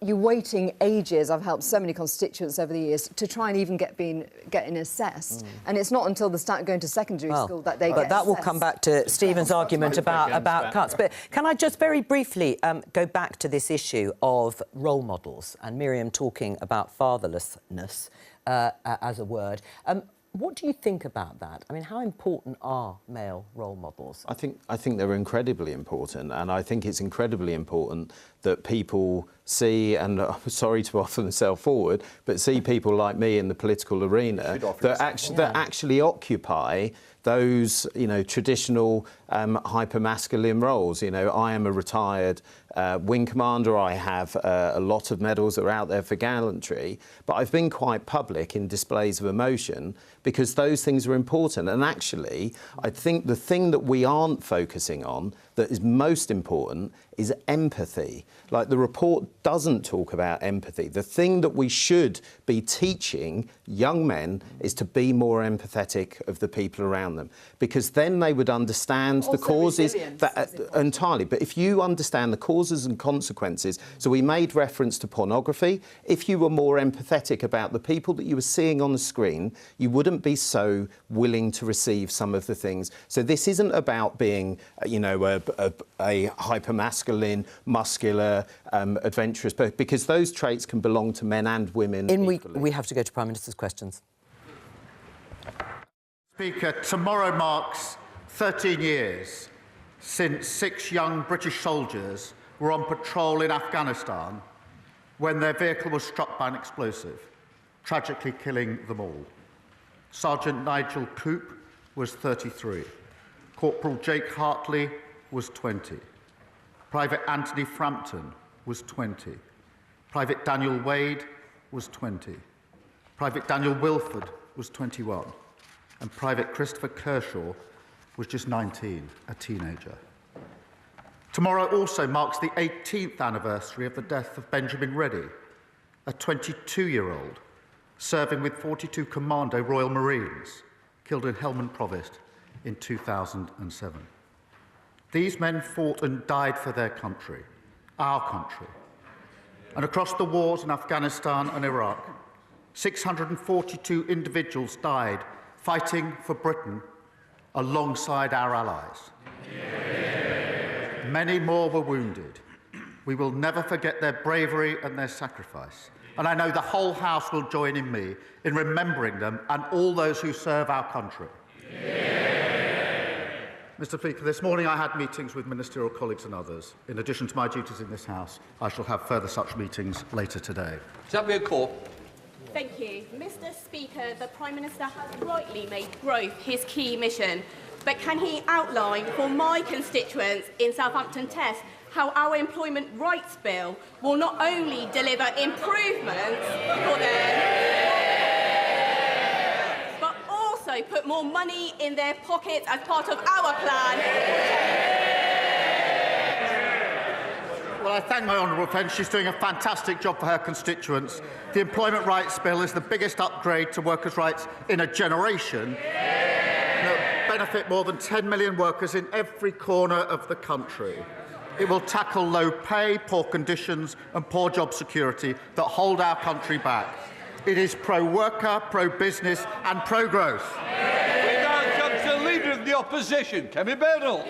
you're waiting ages. I've helped so many constituents over the years to try and even getting assessed. And it's not until they start going to secondary school that they get assessed. But that will come back to Stephen's argument about cuts. But can I just very briefly go back to this issue of role models and Miriam talking about fatherlessness as a word. What do you think about that? I mean, how important are male role models? I think they're incredibly important, and I think it's incredibly important that people see, and I'm sorry to offer themselves forward, but see people like me in the political arena that actually occupy those, traditional hyper-masculine roles. I am a retired wing commander. I have a lot of medals that are out there for gallantry, but I've been quite public in displays of emotion because those things are important. And actually, I think the thing that we aren't focusing on that is most important is empathy. Like, the report doesn't talk about empathy. The thing that we should be teaching young men is to be more empathetic of the people around them, because then they would understand the causes entirely. But if you understand the causes and consequences, so we made reference to pornography, if you were more empathetic about the people that you were seeing on the screen, you wouldn't be so willing to receive some of the things. So this isn't about being, a hyper-masculine, muscular, adventurous, because those traits can belong to men and women equally. We have to go to Prime Minister's questions. Speaker, tomorrow marks 13 years since 6 young British soldiers were on patrol in Afghanistan when their vehicle was struck by an explosive, tragically killing them all. Sergeant Nigel Coop was 33. Corporal Jake Hartley was 20. Private Anthony Frampton was 20. Private Daniel Wade was 20. Private Daniel Wilford was 21. And Private Christopher Kershaw was just 19, a teenager. Tomorrow also marks the 18th anniversary of the death of Benjamin Reddy, a 22-year-old serving with 42 Commando Royal Marines, killed in Helmand Provost in 2007. These men fought and died for their country, our country. And across the wars in Afghanistan and Iraq, 642 individuals died fighting for Britain alongside our allies. Many more were wounded. We will never forget their bravery and their sacrifice. And I know the whole House will join in me in remembering them and all those who serve our country. Mr. Speaker, this morning I had meetings with ministerial colleagues and others. In addition to my duties in this House, I shall have further such meetings later today. That be a call? Thank you. Mr. Speaker, the Prime Minister has rightly made growth his key mission. But can he outline for my constituents in Southampton Test how our employment rights bill will not only deliver improvements for them, but also put more money in their pockets as part of our plan? Well, I thank my honourable friend. She's doing a fantastic job for her constituents. The Employment Rights Bill is the biggest upgrade to workers' rights in a generation. It will benefit more than 10 million workers in every corner of the country. It will tackle low pay, poor conditions and poor job security that hold our country back. It is pro-worker, pro-business and pro-growth. We now come to the Leader of the Opposition, Kemi Bernal.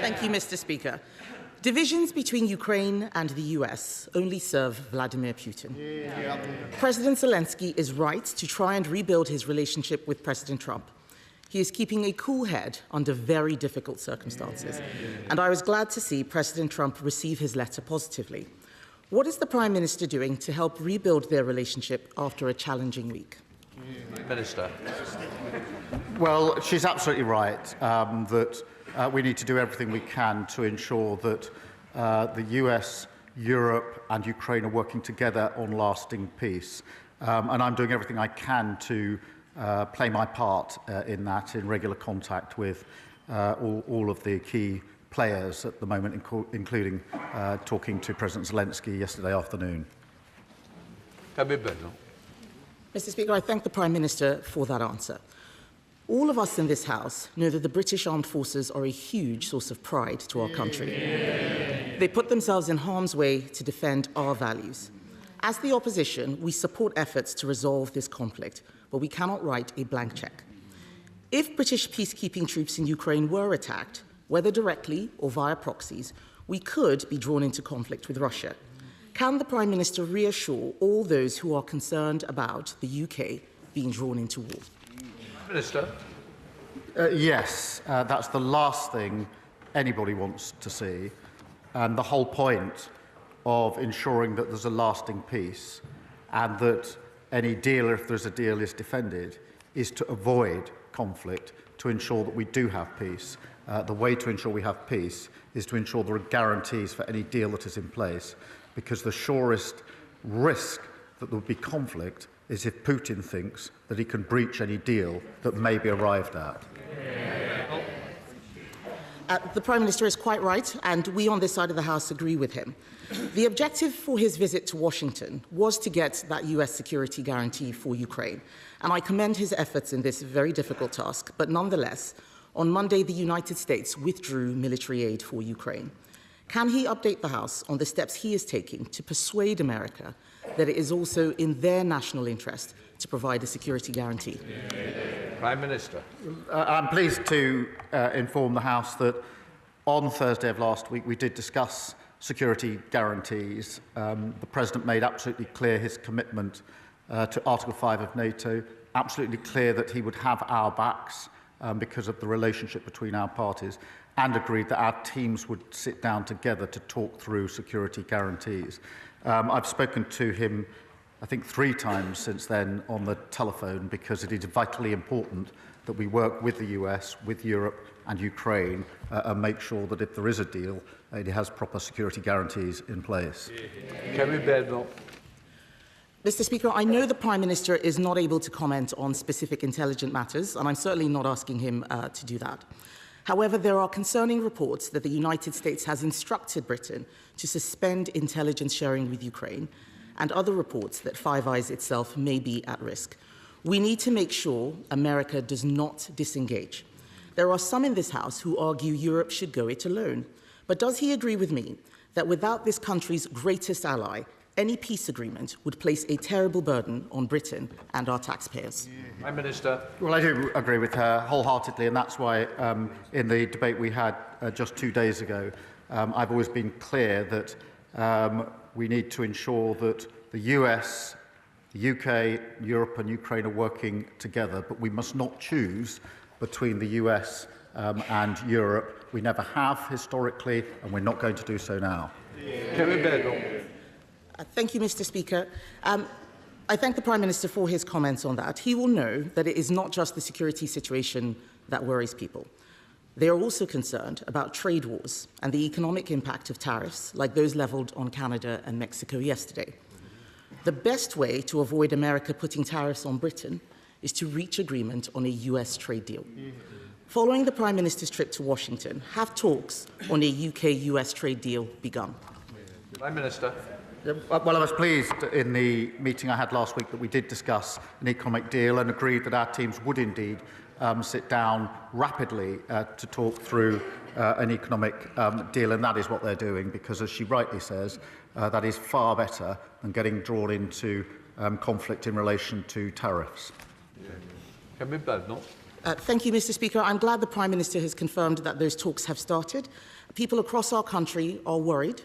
Thank you, Mr. Speaker. Divisions between Ukraine and the US only serve Vladimir Putin. President Zelensky is right to try and rebuild his relationship with President Trump. He is keeping a cool head under very difficult circumstances. And I was glad to see President Trump receive his letter positively. What is the Prime Minister doing to help rebuild their relationship after a challenging week? Minister. Well, she's absolutely right that we need to do everything we can to ensure that the US, Europe and Ukraine are working together on lasting peace. And I'm doing everything I can to play my part in that, in regular contact with all of the key players at the moment, including talking to President Zelensky yesterday afternoon. Mr. Speaker, I thank the Prime Minister for that answer. All of us in this House know that the British Armed Forces are a huge source of pride to our country. They put themselves in harm's way to defend our values. As the opposition, we support efforts to resolve this conflict, but we cannot write a blank cheque. If British peacekeeping troops in Ukraine were attacked, whether directly or via proxies, we could be drawn into conflict with Russia. Can the Prime Minister reassure all those who are concerned about the UK being drawn into war? Minister. Yes, that's the last thing anybody wants to see. And the whole point of ensuring that there's a lasting peace and that any deal, if there's a deal, is defended, is to avoid conflict, to ensure that we do have peace. The way to ensure we have peace is to ensure there are guarantees for any deal that is in place, because the surest risk that there will be conflict is if Putin thinks that he can breach any deal that may be arrived at. The Prime Minister is quite right, and we on this side of the House agree with him. The objective for his visit to Washington was to get that US security guarantee for Ukraine, and I commend his efforts in this very difficult task. But nonetheless, on Monday, the United States withdrew military aid for Ukraine. Can he update the House on the steps he is taking to persuade America that it is also in their national interest to provide a security guarantee? Prime Minister. I'm pleased to inform the House that on Thursday of last week we did discuss security guarantees. The President made absolutely clear his commitment to Article 5 of NATO, absolutely clear that he would have our backs because of the relationship between our parties, and agreed that our teams would sit down together to talk through security guarantees. I've spoken to him, I think, 3 times since then on the telephone, because it is vitally important that we work with the US, with Europe and Ukraine and make sure that if there is a deal, it has proper security guarantees in place. Mr. Speaker, I know the Prime Minister is not able to comment on specific intelligence matters, and I'm certainly not asking him to do that. However, there are concerning reports that the United States has instructed Britain to suspend intelligence sharing with Ukraine, and other reports that Five Eyes itself may be at risk. We need to make sure America does not disengage. There are some in this House who argue Europe should go it alone. But does he agree with me that without this country's greatest ally, any peace agreement would place a terrible burden on Britain and our taxpayers? Prime Minister. Well, I do agree with her wholeheartedly, and that's why in the debate we had just 2 days ago, I've always been clear that we need to ensure that the US, the UK, Europe and Ukraine are working together, but we must not choose between the US and Europe. We never have historically, and we're not going to do so now. Thank you, Mr. Speaker. I thank the Prime Minister for his comments on that. He will know that it is not just the security situation that worries people. They are also concerned about trade wars and the economic impact of tariffs, like those levelled on Canada and Mexico yesterday. The best way to avoid America putting tariffs on Britain is to reach agreement on a US trade deal. Following the Prime Minister's trip to Washington, have talks on a UK-US trade deal begun? Prime Minister. Well, I was pleased in the meeting I had last week that we did discuss an economic deal and agreed that our teams would indeed sit down rapidly to talk through an economic deal, and that is what they're doing, because, as she rightly says, that is far better than getting drawn into conflict in relation to tariffs. Thank you, Mr. Speaker. I'm glad the Prime Minister has confirmed that those talks have started. People across our country are worried.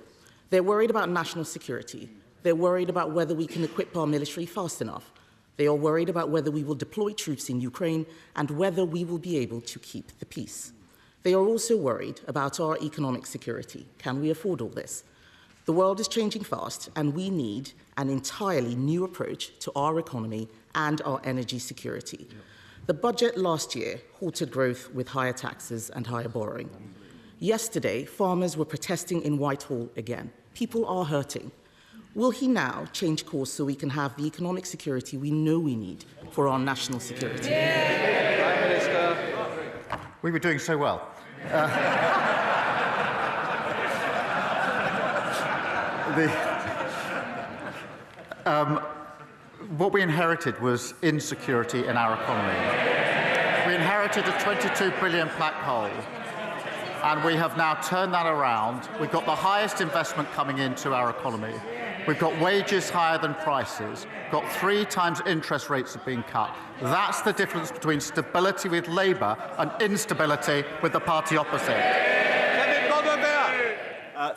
They're worried about national security. They're worried about whether we can equip our military fast enough. They are worried about whether we will deploy troops in Ukraine and whether we will be able to keep the peace. They are also worried about our economic security. Can we afford all this? The world is changing fast, and we need an entirely new approach to our economy and our energy security. The budget last year halted growth with higher taxes and higher borrowing. Yesterday, farmers were protesting in Whitehall again. People are hurting. Will he now change course so we can have the economic security we know we need for our national security? Prime Minister. We were doing so well. What we inherited was insecurity in our economy. We inherited a £22 billion black hole, and we have now turned that around. We've got the highest investment coming into our economy. We've got wages higher than prices. We've got 3 times interest rates have been cut. That's the difference between stability with Labour and instability with the party opposite.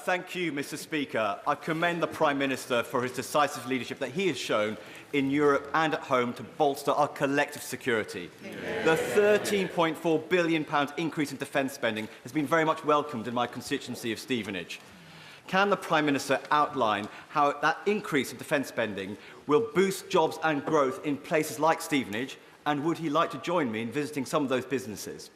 Thank you, Mr. Speaker. I commend the Prime Minister for his decisive leadership that he has shown in Europe and at home to bolster our collective security. The £13.4 billion increase in defence spending has been very much welcomed in my constituency of Stevenage. Can the Prime Minister outline how that increase in defence spending will boost jobs and growth in places like Stevenage, and would he like to join me in visiting some of those businesses?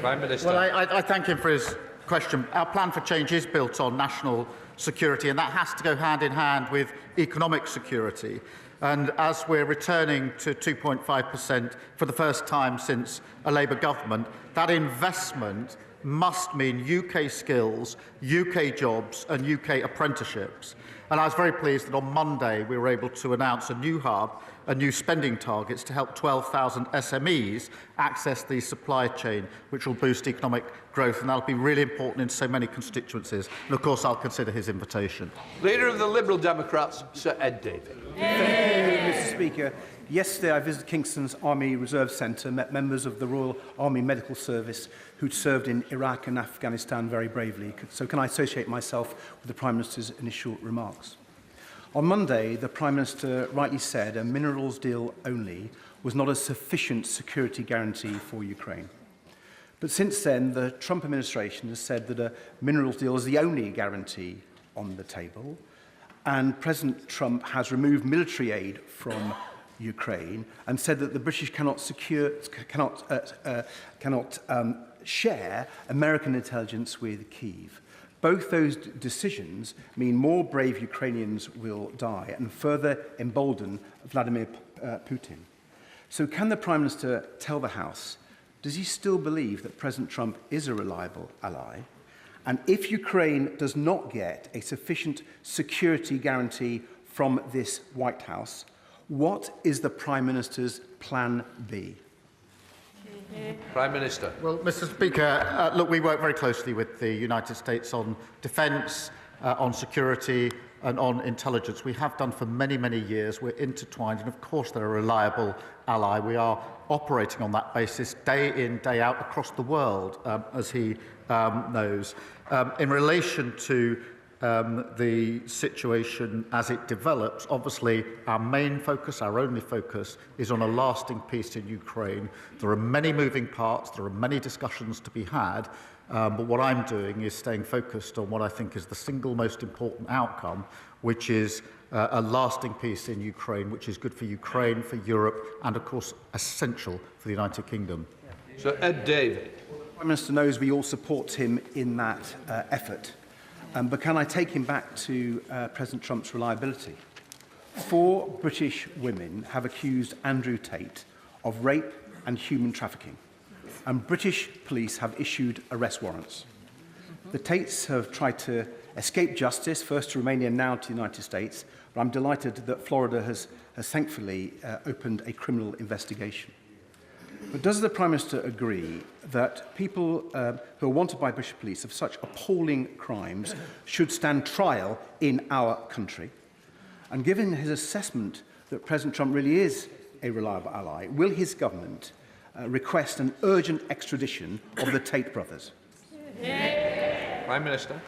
Prime Minister. Well, I thank him for his question. Our plan for change is built on national security, and that has to go hand in hand with economic security. And as we're returning to 2.5% for the first time since a Labour government, that investment must mean UK skills, UK jobs and UK apprenticeships. And I was very pleased that on Monday we were able to announce a new hub and new spending targets to help 12,000 SMEs access the supply chain, which will boost economic growth, and that'll be really important in so many constituencies. And of course, I'll consider his invitation. Leader of the Liberal Democrats, Sir Ed Davey. Thank you, Mr. Speaker. Yesterday, I visited Kingston's Army Reserve Centre, met members of the Royal Army Medical Service who'd served in Iraq and Afghanistan very bravely. So can I associate myself with the Prime Minister's initial remarks? On Monday, the Prime Minister rightly said a minerals deal only was not a sufficient security guarantee for Ukraine. But since then, the Trump administration has said that a minerals deal is the only guarantee on the table, and President Trump has removed military aid from Ukraine and said that the British cannot share American intelligence with Kyiv. Both those decisions mean more brave Ukrainians will die and further embolden Vladimir Putin. So can the Prime Minister tell the House, does he still believe that President Trump is a reliable ally? And if Ukraine does not get a sufficient security guarantee from this White House, what is the Prime Minister's plan B? Prime Minister. Well, Mr. Speaker, look, we work very closely with the United States on defence, on security and on intelligence. We have done for many, many years. We're intertwined, and of course they're a reliable ally. We are operating on that basis day in, day out across the world, as he knows. In relation to the situation as it develops, obviously our main focus, our only focus, is on a lasting peace in Ukraine. There are many moving parts, there are many discussions to be had, but what I'm doing is staying focused on what I think is the single most important outcome, which is a lasting peace in Ukraine, which is good for Ukraine, for Europe, and of course essential for the United Kingdom. Sir Ed Davey. The Prime Minister knows we all support him in that effort. But can I take him back to President Trump's reliability? 4 British women have accused Andrew Tate of rape and human trafficking, and British police have issued arrest warrants. The Tates have tried to escape justice, first to Romania, now to the United States, but I'm delighted that Florida has thankfully opened a criminal investigation. But does the Prime Minister agree that people who are wanted by British police of such appalling crimes should stand trial in our country? And given his assessment that President Trump really is a reliable ally, will his government request an urgent extradition of the Tate brothers? Prime Minister.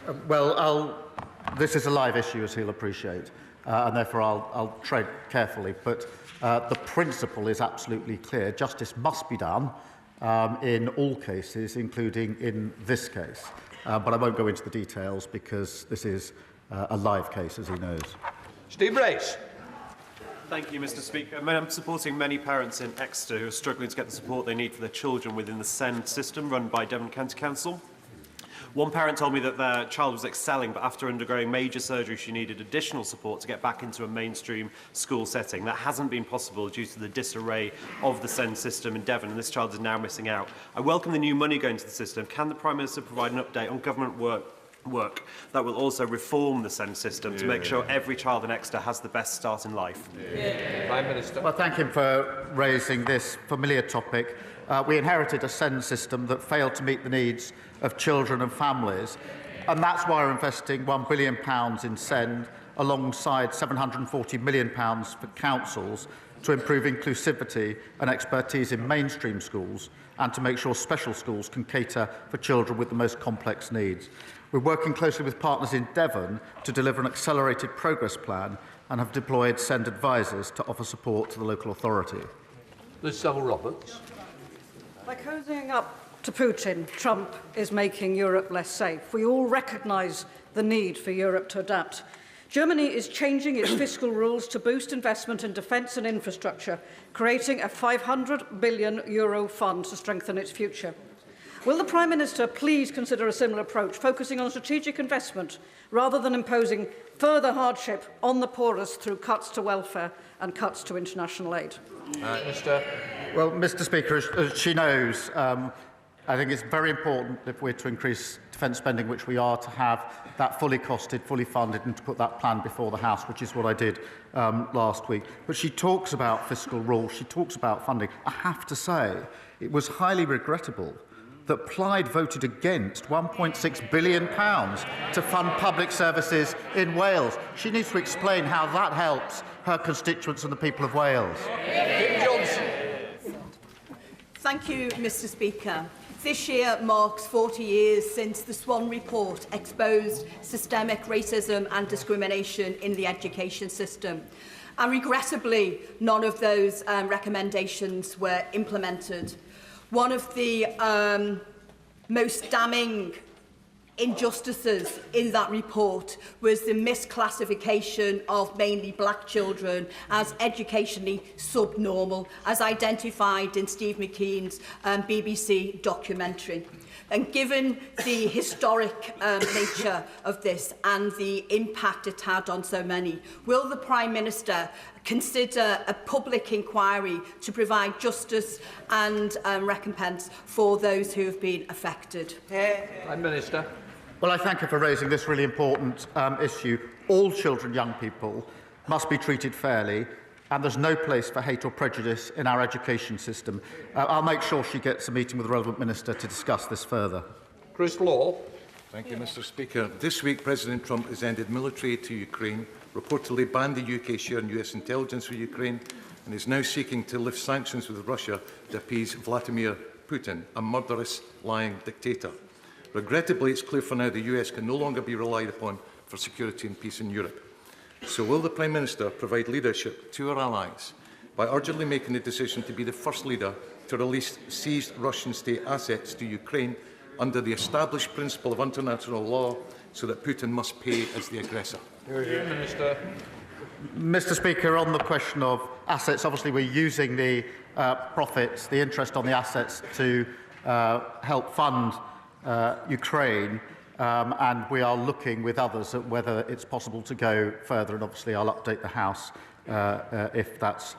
This is a live issue, as he'll appreciate, and therefore I'll tread carefully. But the principle is absolutely clear. Justice must be done in all cases, including in this case. But I won't go into the details because this is a live case, as he knows. Steve Race. Thank you, Mr. Speaker. I'm supporting many parents in Exeter who are struggling to get the support they need for their children within the SEND system run by Devon County Council. One parent told me that their child was excelling, but after undergoing major surgery, she needed additional support to get back into a mainstream school setting. That hasn't been possible due to the disarray of the SEND system in Devon, and this child is now missing out. I welcome the new money going to the system. Can the Prime Minister provide an update on government work that will also reform the SEND system to make sure every child in Exeter has the best start in life? Prime Minister. Well, thank him for raising this familiar topic. We inherited a SEND system that failed to meet the needs of children and families, and that's why we're investing £1 billion in SEND alongside £740 million for councils to improve inclusivity and expertise in mainstream schools and to make sure special schools can cater for children with the most complex needs. We're working closely with partners in Devon to deliver an accelerated progress plan and have deployed SEND advisors to offer support to the local authority. Liz Roberts. By cozying up to Putin, Trump is making Europe less safe. We all recognise the need for Europe to adapt. Germany is changing its fiscal rules to boost investment in defence and infrastructure, creating a €500 billion fund to strengthen its future. Will the Prime Minister please consider a similar approach, focusing on strategic investment rather than imposing further hardship on the poorest through cuts to welfare and cuts to international aid? Well, Mr. Speaker, as she knows, I think it's very important if we're to increase defence spending, which we are, to have that fully costed, fully funded, and to put that plan before the House, which is what I did last week. But she talks about fiscal rules, she talks about funding. I have to say, it was highly regrettable that Plaid voted against £1.6 billion to fund public services in Wales. She needs to explain how that helps her constituents and the people of Wales. Thank you, Mr. Speaker. This year marks 40 years since the Swan Report exposed systemic racism and discrimination in the education system. And regrettably, none of those recommendations were implemented. One of the most damning injustices in that report was the misclassification of mainly black children as educationally subnormal, as identified in Steve McKean's BBC documentary. And given the historic nature of this and the impact it had on so many, will the Prime Minister consider a public inquiry to provide justice and recompense for those who have been affected? Prime Minister. Well, I thank her for raising this really important issue. All children, young people, must be treated fairly, and there's no place for hate or prejudice in our education system. I'll make sure she gets a meeting with the relevant minister to discuss this further. Chris Law. Thank you, Mr. Speaker. This week, President Trump has ended military aid to Ukraine, reportedly banned the UK sharing US intelligence with Ukraine, and is now seeking to lift sanctions with Russia to appease Vladimir Putin, a murderous, lying dictator. Regrettably, it's clear for now the US can no longer be relied upon for security and peace in Europe. So will the Prime Minister provide leadership to our allies by urgently making the decision to be the first leader to release seized Russian state assets to Ukraine under the established principle of international law, so that Putin must pay as the aggressor? Minister. Mr. Speaker, on the question of assets, obviously we're using the profits, the interest on the assets to help fund Ukraine, and we are looking with others at whether it's possible to go further, and obviously I'll update the House if that's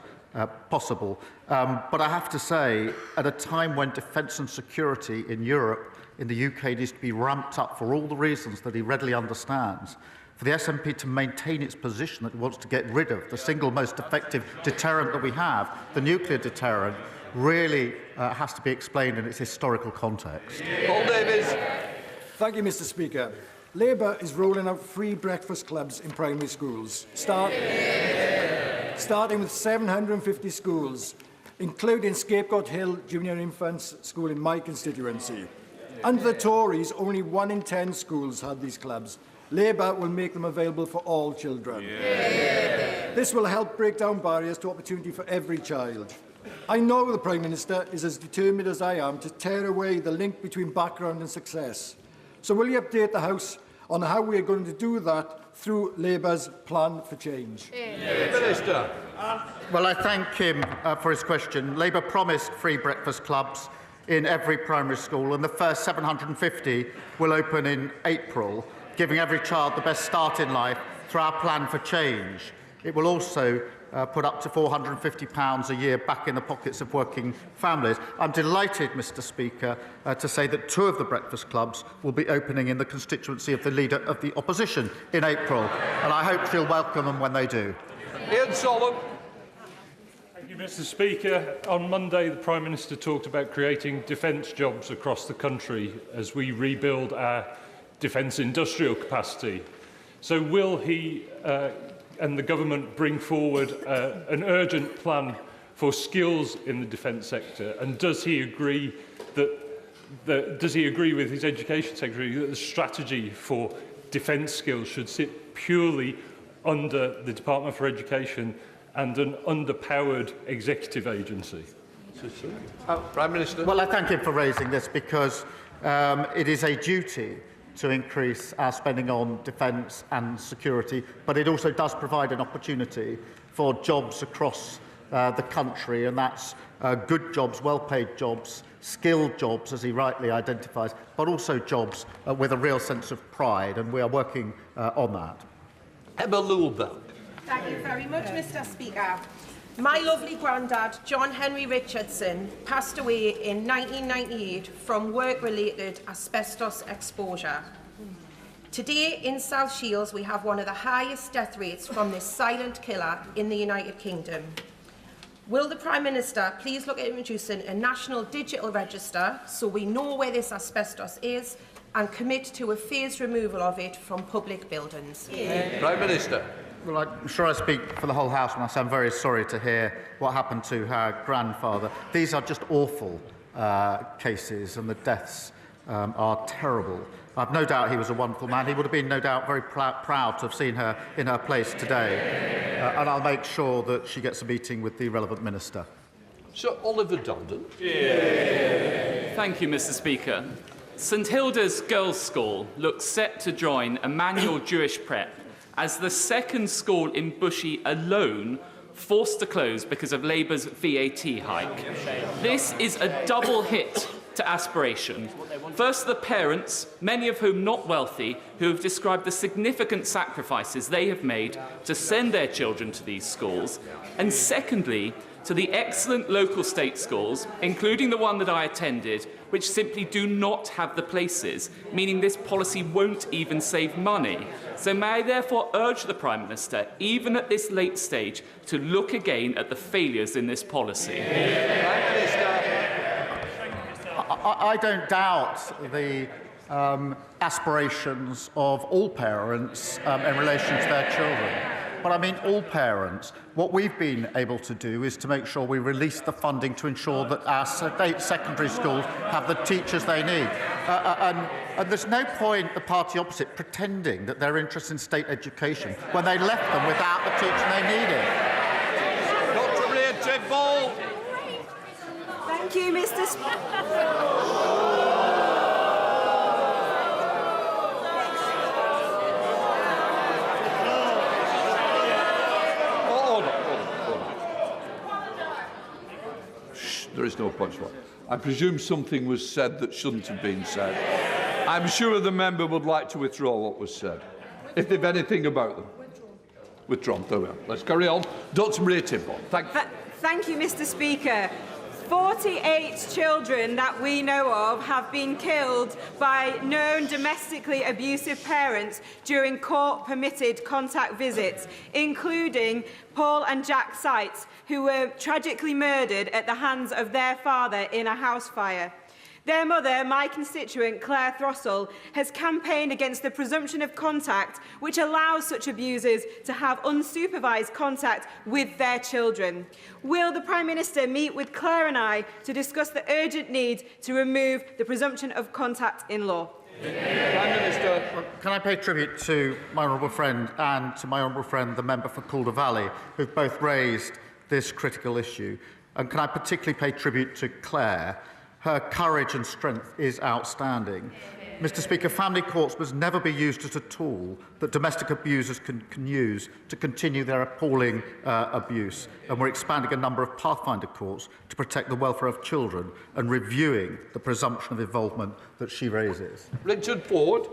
possible. But I have to say, at a time when defence and security in Europe, in the UK, needs to be ramped up for all the reasons that he readily understands, for the SNP to maintain its position that it wants to get rid of the single most effective deterrent that we have, the nuclear deterrent, really has to be explained in its historical context. Paul Davies. Thank you, Mr. Speaker. Labour is rolling out free breakfast clubs in primary schools, starting with 750 schools, including Scapegoat Hill Junior Infants School in my constituency. Under the Tories, only 1 in 10 schools had these clubs. Labour will make them available for all children. This will help break down barriers to opportunity for every child. I know the Prime Minister is as determined as I am to tear away the link between background and success. So will you update the House on how we are going to do that through Labour's plan for change? Minister. Well, I thank him for his question. Labour promised free breakfast clubs in every primary school, and the first 750 will open in April, giving every child the best start in life through our plan for change. It will also put up to £450 a year back in the pockets of working families. I'm delighted, Mr Speaker, to say that 2 of the breakfast clubs will be opening in the constituency of the Leader of the Opposition in April, and I hope she'll welcome them when they do. Ian Solomon. Thank you, Mr Speaker. On Monday, the Prime Minister talked about creating defence jobs across the country as we rebuild our defence industrial capacity. So will he and the government bring forward an urgent plan for skills in the defence sector? And does he agree with his Education Secretary that the strategy for defence skills should sit purely under the Department for Education and an underpowered executive agency? Prime Minister. Well, I thank him for raising this because it is a duty to increase our spending on defence and security, but it also does provide an opportunity for jobs across the country, and that's good jobs, well-paid jobs, skilled jobs, as he rightly identifies, but also jobs with a real sense of pride, and we are working on that. Emma Lulberg. Thank you very much, Mr Speaker. My lovely granddad, John Henry Richardson, passed away in 1998 from work-related asbestos exposure. Today in South Shields, we have one of the highest death rates from this silent killer in the United Kingdom. Will the Prime Minister please look at introducing a national digital register so we know where this asbestos is and commit to a phased removal of it from public buildings? Yeah. Prime Minister. Well, I'm sure I speak for the whole House when I say I'm very sorry to hear what happened to her grandfather. These are just awful cases, and the deaths are terrible. I've no doubt he was a wonderful man. He would have been, no doubt, very proud to have seen her in her place today. And I'll make sure that she gets a meeting with the relevant minister. Sir Oliver Dundon. Yeah. Thank you, Mr Speaker. St Hilda's Girls' School looks set to join Emmanuel Jewish Prep as the second school in Bushey alone forced to close because of Labour's VAT hike. This is a double hit to aspiration. First, the parents, many of whom not wealthy, who have described the significant sacrifices they have made to send their children to these schools. And secondly, to the excellent local state schools, including the one that I attended, which simply do not have the places, meaning this policy won't even save money. So may I therefore urge the Prime Minister, even at this late stage, to look again at the failures in this policy. Prime Minister. I don't doubt the aspirations of all parents in relation to their children. But I mean all parents. What we've been able to do is to make sure we release the funding to ensure that our state secondary schools have the teachers they need. And there's no point the party opposite pretending that they're interested in state education when they left them without the teaching they needed. Dr. Ray Tidball. Thank you, Mr Speaker. There is no punchline. I presume something was said that shouldn't have been said. I'm sure the member would like to withdraw what was said, if they've anything about them. Withdrawn. There we are. Let's carry on. Dr. Maria Timbon. Thank you, Mr Speaker. 48 children that we know of have been killed by known domestically abusive parents during court-permitted contact visits, including Paul and Jack Seitz, who were tragically murdered at the hands of their father in a house fire. Their mother, my constituent Claire Throssell, has campaigned against the presumption of contact, which allows such abusers to have unsupervised contact with their children. Will the Prime Minister meet with Claire and I to discuss the urgent need to remove the presumption of contact in law? Prime Minister. Well, can I pay tribute to my honourable friend and to my honourable friend, the member for Calder Valley, who've both raised this critical issue? And can I particularly pay tribute to Claire? Her courage and strength is outstanding. Mr. Speaker, family courts must never be used as a tool that domestic abusers can use to continue their appalling abuse. And we're expanding a number of pathfinder courts to protect the welfare of children and reviewing the presumption of involvement that she raises. Richard Ford.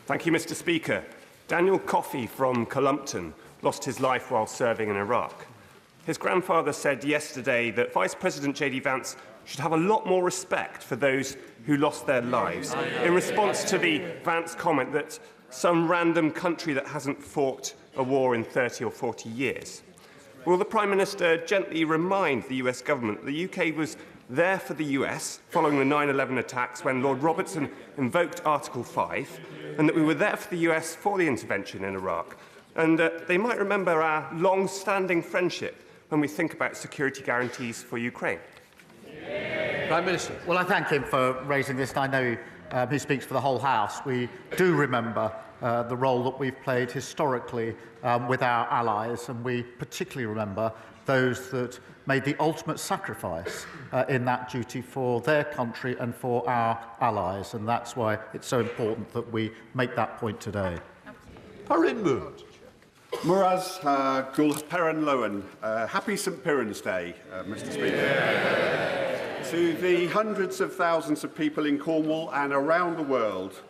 Thank you, Mr. Speaker. Daniel Coffey from Columpton lost his life while serving in Iraq. His grandfather said yesterday that Vice President J.D. Vance should have a lot more respect for those who lost their lives, in response to the Vance comment that some random country that hasn't fought a war in 30 or 40 years. Will the Prime Minister gently remind the US government the UK was there for the US following the 9/11 attacks when Lord Robertson invoked Article 5, and that we were there for the US for the intervention in Iraq? And they might remember our long-standing friendship when we think about security guarantees for Ukraine. Prime Minister. Well, I thank him for raising this, and I know he speaks for the whole House. We do remember the role that we've played historically with our allies, and we particularly remember those that made the ultimate sacrifice in that duty for their country and for our allies, and that's why it's so important that we make that point today. Muraz Gul Peran Lowen. Happy St Piran's Day, Mr. Speaker. To the hundreds of thousands of people in Cornwall and around the world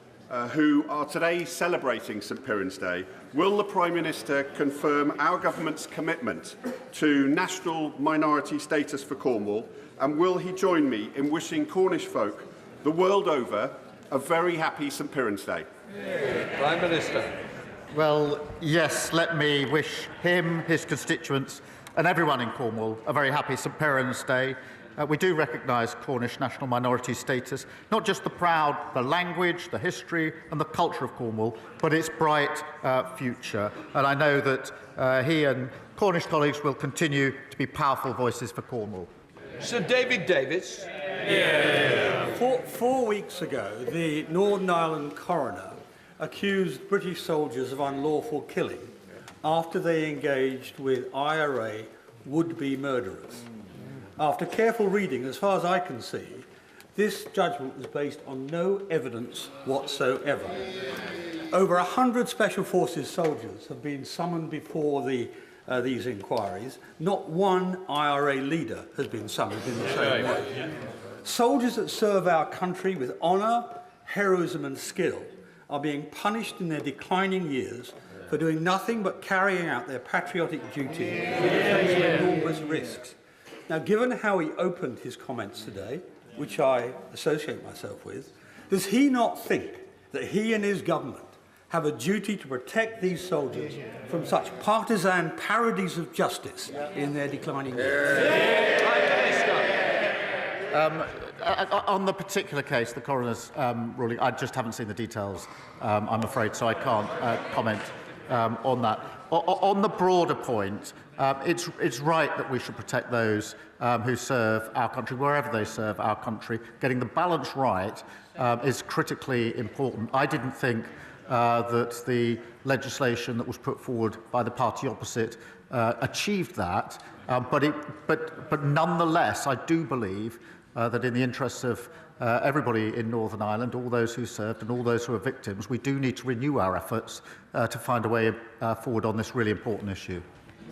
who are today celebrating St Piran's Day, will the Prime Minister confirm our government's commitment to national minority status for Cornwall, and will he join me in wishing Cornish folk the world over a very happy St Piran's Day? Prime Minister. Well, yes, let me wish him, his constituents and everyone in Cornwall a very happy St Piran's Day. We do recognise Cornish national minority status, not just the language, the history and the culture of Cornwall, but its bright future. And I know that he and Cornish colleagues will continue to be powerful voices for Cornwall. Sir David Davis. Yeah. 4 weeks ago, the Northern Ireland coroner accused British soldiers of unlawful killing after they engaged with IRA would-be murderers. After careful reading, as far as I can see, this judgment was based on no evidence whatsoever. Over 100 Special Forces soldiers have been summoned before these inquiries. Not one IRA leader has been summoned in the same way. Soldiers that serve our country with honour, heroism and skill are being punished in their declining years for doing nothing but carrying out their patriotic duty facing enormous risks. Now, given how he opened his comments today, which I associate myself with, does he not think that he and his government have a duty to protect these soldiers from such partisan parodies of justice in their declining years? On the particular case, the coroner's ruling, I just haven't seen the details, I'm afraid, so I can't comment on that. On the broader point, it's right that we should protect those who serve our country, wherever they serve our country. Getting the balance right is critically important. I didn't think that the legislation that was put forward by the party opposite achieved that, but nonetheless, I do believe that in the interests of everybody in Northern Ireland, all those who served and all those who are victims, we do need to renew our efforts to find a way forward on this really important issue.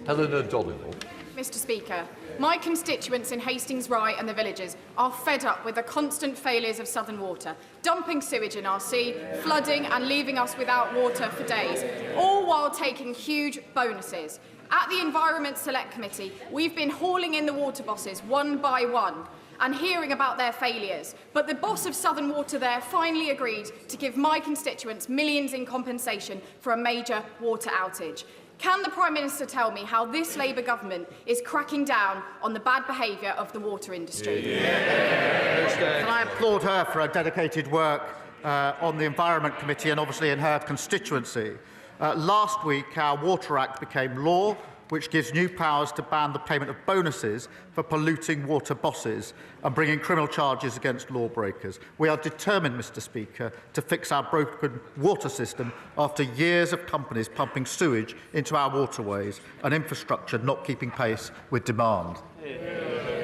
Helena Dollywell. Mr. Speaker, my constituents in Hastings Rye and the villages are fed up with the constant failures of Southern Water, dumping sewage in our sea, flooding and leaving us without water for days, all while taking huge bonuses. At the Environment Select Committee, we've been hauling in the water bosses one by one and hearing about their failures. But the boss of Southern Water there finally agreed to give my constituents millions in compensation for a major water outage. Can the Prime Minister tell me how this Labour government is cracking down on the bad behaviour of the water industry? Can I applaud her for her dedicated work on the Environment Committee and obviously in her constituency. Last week, our Water Act became law, which gives new powers to ban the payment of bonuses for polluting water bosses and bringing criminal charges against lawbreakers. We are determined, Mr. Speaker, to fix our broken water system after years of companies pumping sewage into our waterways and infrastructure not keeping pace with demand.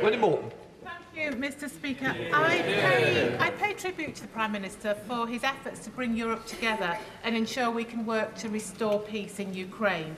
Wendy Morton. Thank you, you, Mr. Speaker. I pay tribute to the Prime Minister for his efforts to bring Europe together and ensure we can work to restore peace in Ukraine.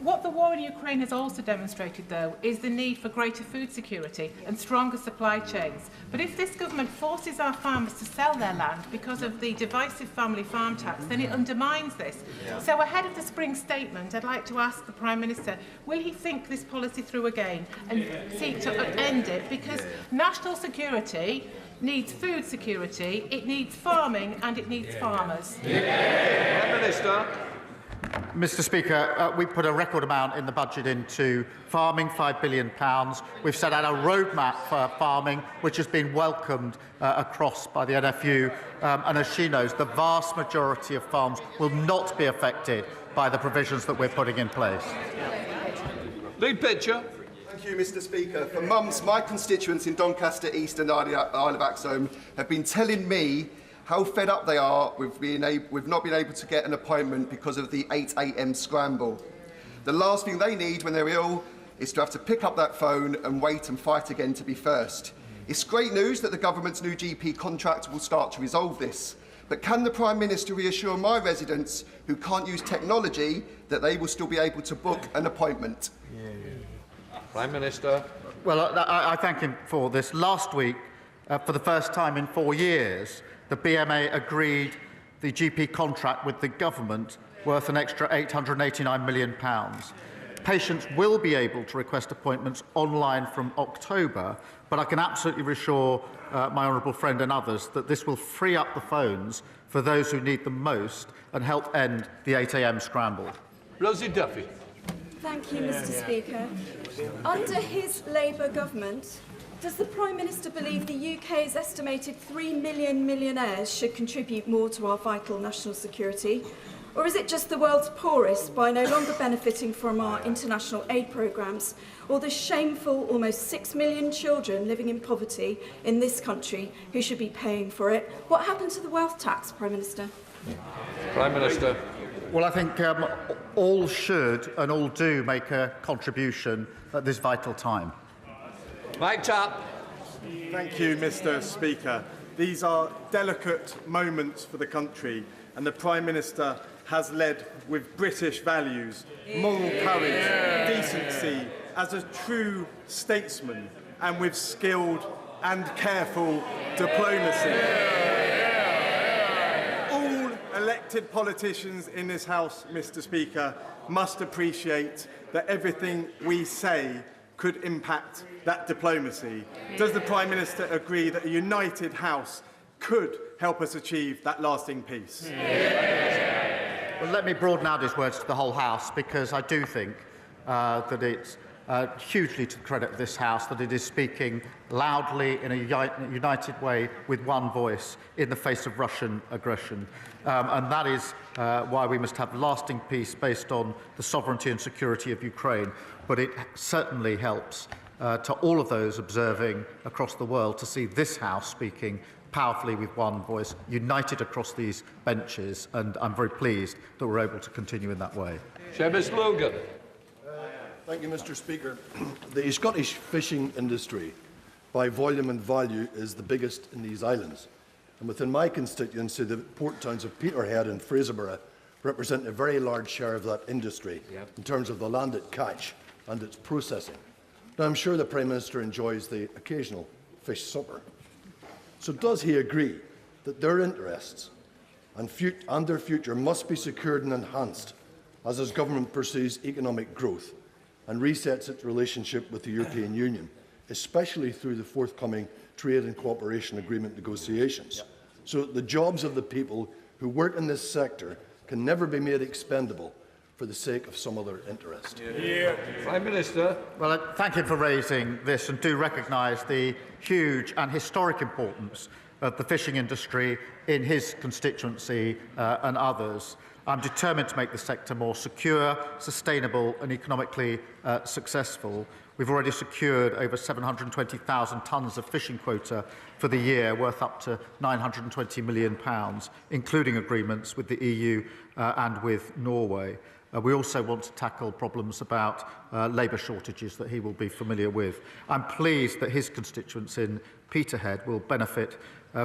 What the war in Ukraine has also demonstrated, though, is the need for greater food security and stronger supply chains. But if this government forces our farmers to sell their land because of the divisive family farm tax, then it undermines this. So ahead of the spring statement, I'd like to ask the Prime Minister, will he think this policy through again and seek to end it? Because national security needs food security, it needs farming, and it needs farmers. Prime Minister. Mr. Speaker, we put a record amount in the budget into farming, £5 billion. We've set out a roadmap for farming, which has been welcomed across by the NFU. And as she knows, the vast majority of farms will not be affected by the provisions that we're putting in place. Lead picture. Thank you, Mr. Speaker. For months, my constituents in Doncaster East and Isle of Axholme have been telling me how fed up they are with not being able to get an appointment because of the 8 a.m. scramble. The last thing they need when they're ill is to have to pick up that phone and wait and fight again to be first. It's great news that the government's new GP contract will start to resolve this. But can the Prime Minister reassure my residents who can't use technology that they will still be able to book an appointment? Prime Minister. Well, I thank him for this. Last week, for the first time in 4 years, the BMA agreed the GP contract with the government worth an extra £889 million. Patients will be able to request appointments online from October, but I can absolutely reassure my honourable friend and others that this will free up the phones for those who need them most and help end the 8 a.m. scramble. Rosie Duffy. Thank you, Mr. Speaker. Under his Labour government, does the Prime Minister believe the UK's estimated 3 million millionaires should contribute more to our vital national security? Or is it just the world's poorest by no longer benefiting from our international aid programmes, or the shameful almost 6 million children living in poverty in this country who should be paying for it? What happened to the wealth tax, Prime Minister? Prime Minister. Well, I think all should and all do make a contribution at this vital time. Mike Tapp. Thank you, Mr. Speaker. These are delicate moments for the country, and the Prime Minister has led with British values, moral courage, decency, as a true statesman, and with skilled and careful diplomacy. All elected politicians in this House, Mr. Speaker, must appreciate that everything we say could impact that diplomacy. Does the Prime Minister agree that a united House could help us achieve that lasting peace? Well, let me broaden out his words to the whole House, because I do think that it's hugely to the credit of this House that it is speaking loudly in a united way with one voice in the face of Russian aggression. And that is why we must have lasting peace based on the sovereignty and security of Ukraine. But it certainly helps to all of those observing across the world to see this House speaking powerfully with one voice, united across these benches, and I'm very pleased that we're able to continue in that way. Seamus Logan. Thank you, Mr. Speaker. The Scottish fishing industry, by volume and value, is the biggest in these islands. And within my constituency, the port towns of Peterhead and Fraserburgh represent a very large share of that industry in terms of the land it catch and its processing. Now, I'm sure the Prime Minister enjoys the occasional fish supper. So does he agree that their interests and their future must be secured and enhanced as his government pursues economic growth and resets its relationship with the European Union, especially through the forthcoming trade and cooperation agreement negotiations, so that the jobs of the people who work in this sector can never be made expendable for the sake of some other interest? Prime Minister. Well, thank him for raising this, and do recognise the huge and historic importance of the fishing industry in his constituency and others. I'm determined to make the sector more secure, sustainable and economically successful. We've already secured over 720,000 tonnes of fishing quota for the year, worth up to £920 million, including agreements with the EU and with Norway. We also want to tackle problems about labour shortages that he will be familiar with. I'm pleased that his constituents in Peterhead will benefit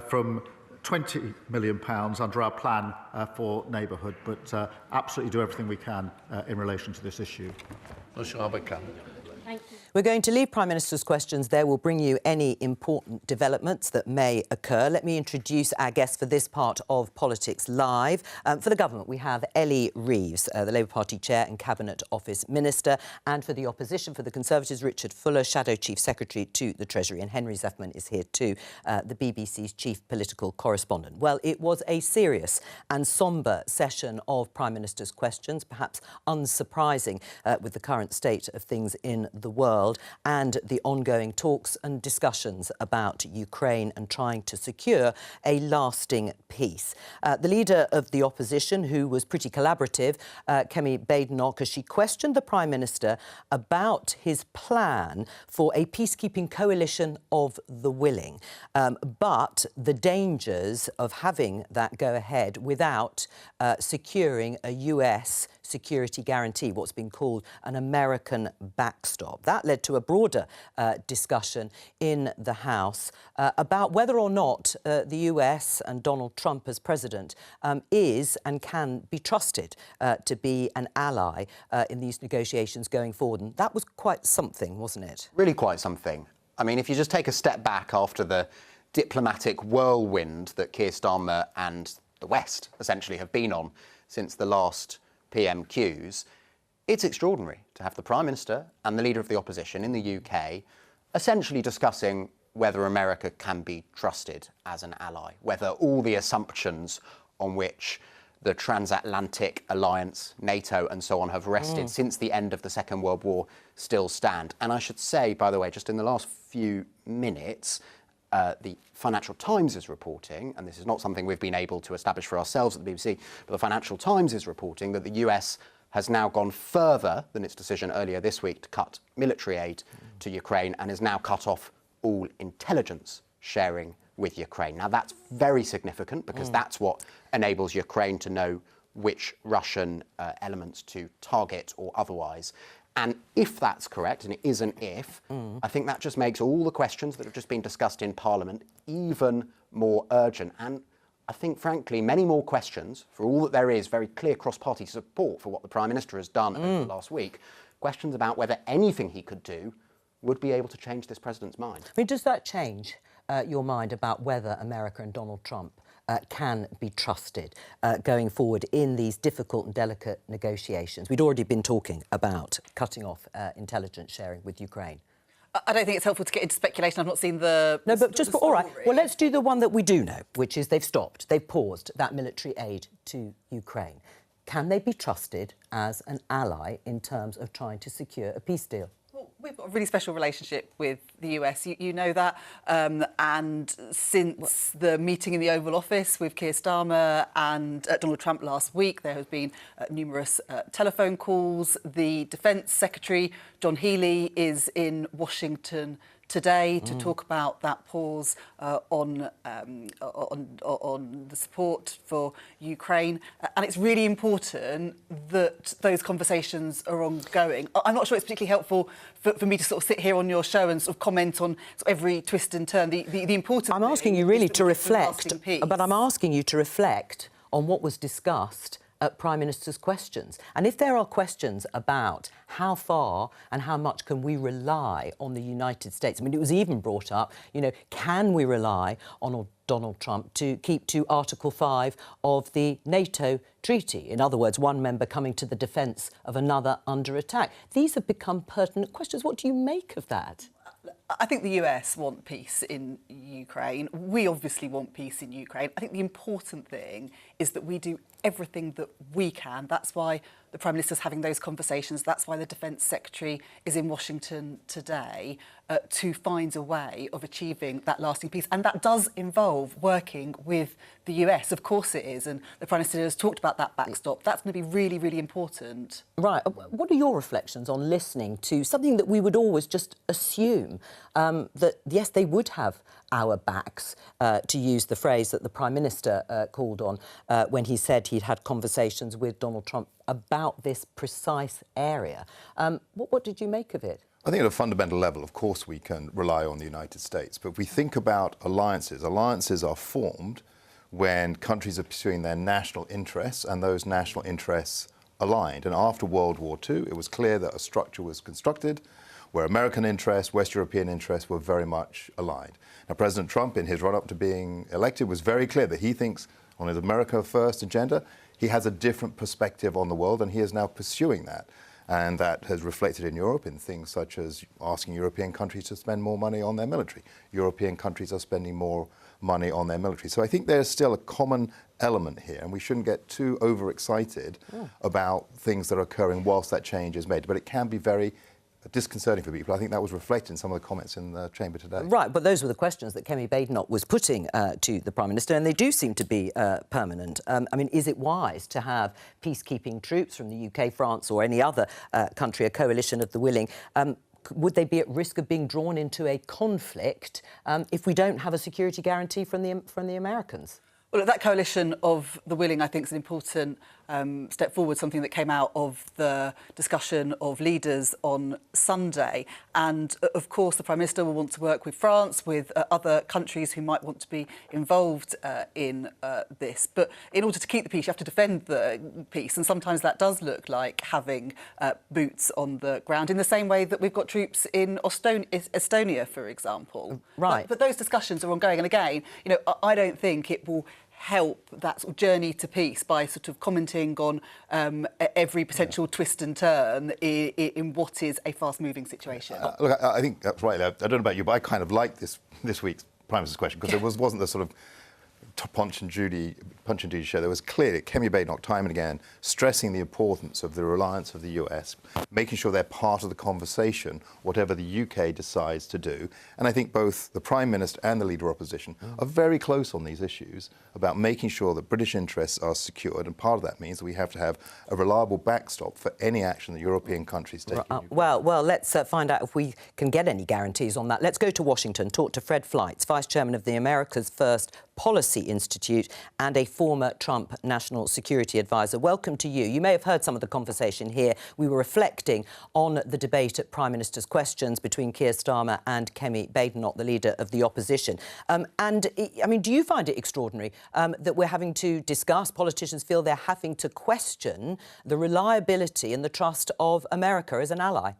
from £20 million under our plan for neighbourhood, but absolutely do everything we can in relation to this issue. We're going to leave Prime Minister's questions there. We'll bring you any important developments that may occur. Let me introduce our guest for this part of Politics Live. For the government, we have Ellie Reeves, the Labour Party Chair and Cabinet Office Minister, and for the opposition, for the Conservatives, Richard Fuller, Shadow Chief Secretary to the Treasury, and Henry Zeffman is here too, the BBC's Chief Political Correspondent. Well, it was a serious and sombre session of Prime Minister's questions, perhaps unsurprising with the current state of things in the world and the ongoing talks and discussions about Ukraine and trying to secure a lasting peace. The leader of the opposition, who was pretty collaborative, Kemi Badenoch, as she questioned the Prime Minister about his plan for a peacekeeping coalition of the willing, but the dangers of having that go ahead without securing a US security guarantee, what's been called an American backstop. That led to a broader discussion in the House about whether or not the US and Donald Trump as president is and can be trusted to be an ally in these negotiations going forward. And that was quite something, wasn't it? Really quite something. I mean, if you just take a step back after the diplomatic whirlwind that Keir Starmer and the West essentially have been on since the last PMQs, it's extraordinary to have the Prime Minister and the Leader of the Opposition in the UK essentially discussing whether America can be trusted as an ally, whether all the assumptions on which the transatlantic alliance, NATO and so on have rested since the end of the Second World War still stand. And I should say, by the way, just in the last few minutes, the Financial Times is reporting, and this is not something we've been able to establish for ourselves at the BBC, but the Financial Times is reporting that the US has now gone further than its decision earlier this week to cut military aid to Ukraine and has now cut off all intelligence sharing with Ukraine. Now, that's very significant because that's what enables Ukraine to know which Russian elements to target or otherwise. And if that's correct, and it is an if, I think that just makes all the questions that have just been discussed in Parliament even more urgent. And I think, frankly, many more questions, for all that there is very clear cross-party support for what the Prime Minister has done over the last week, questions about whether anything he could do would be able to change this president's mind. I mean, does that change your mind about whether America and Donald Trump can be trusted going forward in these difficult and delicate negotiations? We'd already been talking about cutting off intelligence sharing with Ukraine. I don't think it's helpful to get into speculation. I've not seen the... No, but just... all right, well, let's do the one that we do know, which is they've stopped, they've paused that military aid to Ukraine. Can they be trusted as an ally in terms of trying to secure a peace deal? Well, we've got a really special relationship with the US. You know that. And since the meeting in the Oval Office with Keir Starmer and Donald Trump last week, there have been numerous telephone calls. The Defence Secretary, John Healey, is in Washington today to talk about that pause on the support for Ukraine. And it's really important that those conversations are ongoing. I'm not sure it's particularly helpful for me to sort of sit here on your show and sort of comment on sort of every twist and turn. The important I'm asking you really to reflect, but I'm asking you to reflect on what was discussed at Prime Minister's questions. And if there are questions about how far and how much can we rely on the United States, I mean, it was even brought up, you know, can we rely on Donald Trump to keep to Article 5 of the NATO treaty? In other words, one member coming to the defence of another under attack. These have become pertinent questions. What do you make of that? I think the US want peace in Ukraine. We obviously want peace in Ukraine. I think the important thing is that we do everything that we can. That's why the Prime Minister's having those conversations. That's why the Defence Secretary is in Washington today to find a way of achieving that lasting peace. And that does involve working with the US. Of course it is. And the Prime Minister has talked about that backstop. That's going to be really, really important. Right. What are your reflections on listening to something that we would always just assume that, yes, they would have our backs, to use the phrase that the Prime Minister called on when he said he'd had conversations with Donald Trump about this precise area. What did you make of it? I think at a fundamental level, of course, we can rely on the United States. But if we think about alliances, alliances are formed when countries are pursuing their national interests and those national interests aligned. And after World War II, it was clear that a structure was constructed where American interests, West European interests were very much aligned. Now, President Trump, in his run-up to being elected, was very clear that he thinks on his America First agenda, he has a different perspective on the world, and he is now pursuing that. And that has reflected in Europe in things such as asking European countries to spend more money on their military. European countries are spending more money on their military. So I think there's still a common element here, and we shouldn't get too overexcited about things that are occurring whilst that change is made. But it can be very disconcerting for people. I think that was reflected in some of the comments in the chamber today. Right, but those were the questions that Kemi Badenoch was putting to the Prime Minister, and they do seem to be permanent. I mean, is it wise to have peacekeeping troops from the UK, France or any other country, a coalition of the willing? Would they be at risk of being drawn into a conflict if we don't have a security guarantee from the Americans? Well, that coalition of the willing, I think, is an important step forward, something that came out of the discussion of leaders on Sunday. And, of course, the Prime Minister will want to work with France, with other countries who might want to be involved in this. But in order to keep the peace, you have to defend the peace. And sometimes that does look like having boots on the ground, in the same way that we've got troops in Estonia, for example. Right. But those discussions are ongoing. And again, you know, I don't think it will help that sort of journey to peace by sort of commenting on every potential twist and turn in what is a fast-moving situation. Look, I think that's right. I don't know about you, but I kind of like this week's Prime Minister's question because there wasn't the sort of Punch and Judy show. There was clearly Kemi Badenoch time and again stressing the importance of the reliance of the US, making sure they're part of the conversation, whatever the UK decides to do. And I think both the Prime Minister and the Leader of Opposition are very close on these issues about making sure that British interests are secured. And part of that means that we have to have a reliable backstop for any action that European countries take. Well, let's find out if we can get any guarantees on that. Let's go to Washington, talk to Fred Fleitz, Vice Chairman of the America's First Policy Institute and a former Trump National Security Advisor. Welcome to you. You may have heard some of the conversation here. We were reflecting on the debate at Prime Minister's Questions between Keir Starmer and Kemi Badenoch, the Leader of the Opposition. I mean, do you find it extraordinary that we're having to discuss, politicians feel they're having to question the reliability and the trust of America as an ally?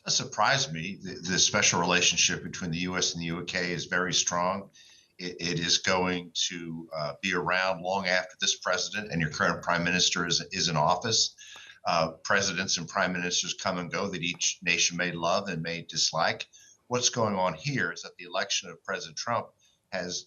It surprised me. The special relationship between the U.S. and the UK is very strong. It is going to be around long after this president and your current prime minister is in office. Presidents and prime ministers come and go that each nation may love and may dislike. What's going on here is that the election of President Trump has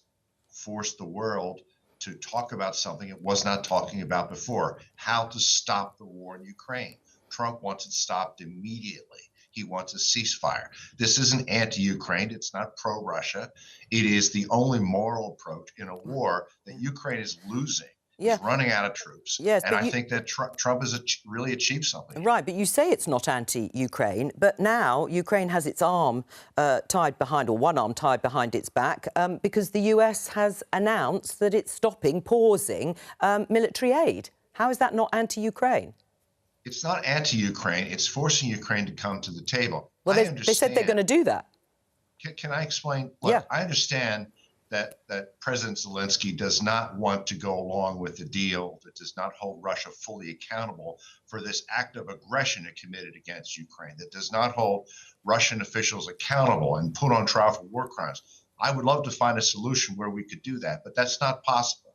forced the world to talk about something it was not talking about before, how to stop the war in Ukraine. Trump wants it stopped immediately. He wants a ceasefire. This isn't anti-Ukraine. It's not pro-Russia. It is the only moral approach in a war that Ukraine is losing. Yeah. It's running out of troops. Yes, and I think that Trump has really achieved something. Right, but you say it's not anti-Ukraine, but now Ukraine has its arm tied behind, or one arm tied behind its back, because the US has announced that it's pausing military aid. How is that not anti-Ukraine? It's not anti-Ukraine. It's forcing Ukraine to come to the table. Well, they said they're going to do that. Can I explain? Look, yeah. I understand that President Zelensky does not want to go along with a deal that does not hold Russia fully accountable for this act of aggression it committed against Ukraine, that does not hold Russian officials accountable and put on trial for war crimes. I would love to find a solution where we could do that, but that's not possible.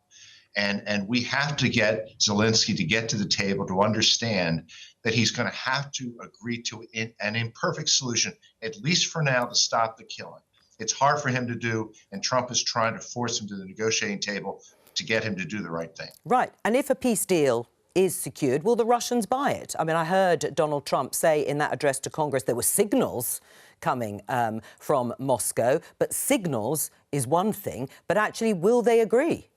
And we have to get Zelensky to get to the table to understand that he's going to have to agree to an imperfect solution, at least for now, to stop the killing. It's hard for him to do, and Trump is trying to force him to the negotiating table to get him to do the right thing. Right. And if a peace deal is secured, will the Russians buy it? I mean, I heard Donald Trump say in that address to Congress there were signals coming from Moscow, but signals is one thing, but actually, will they agree?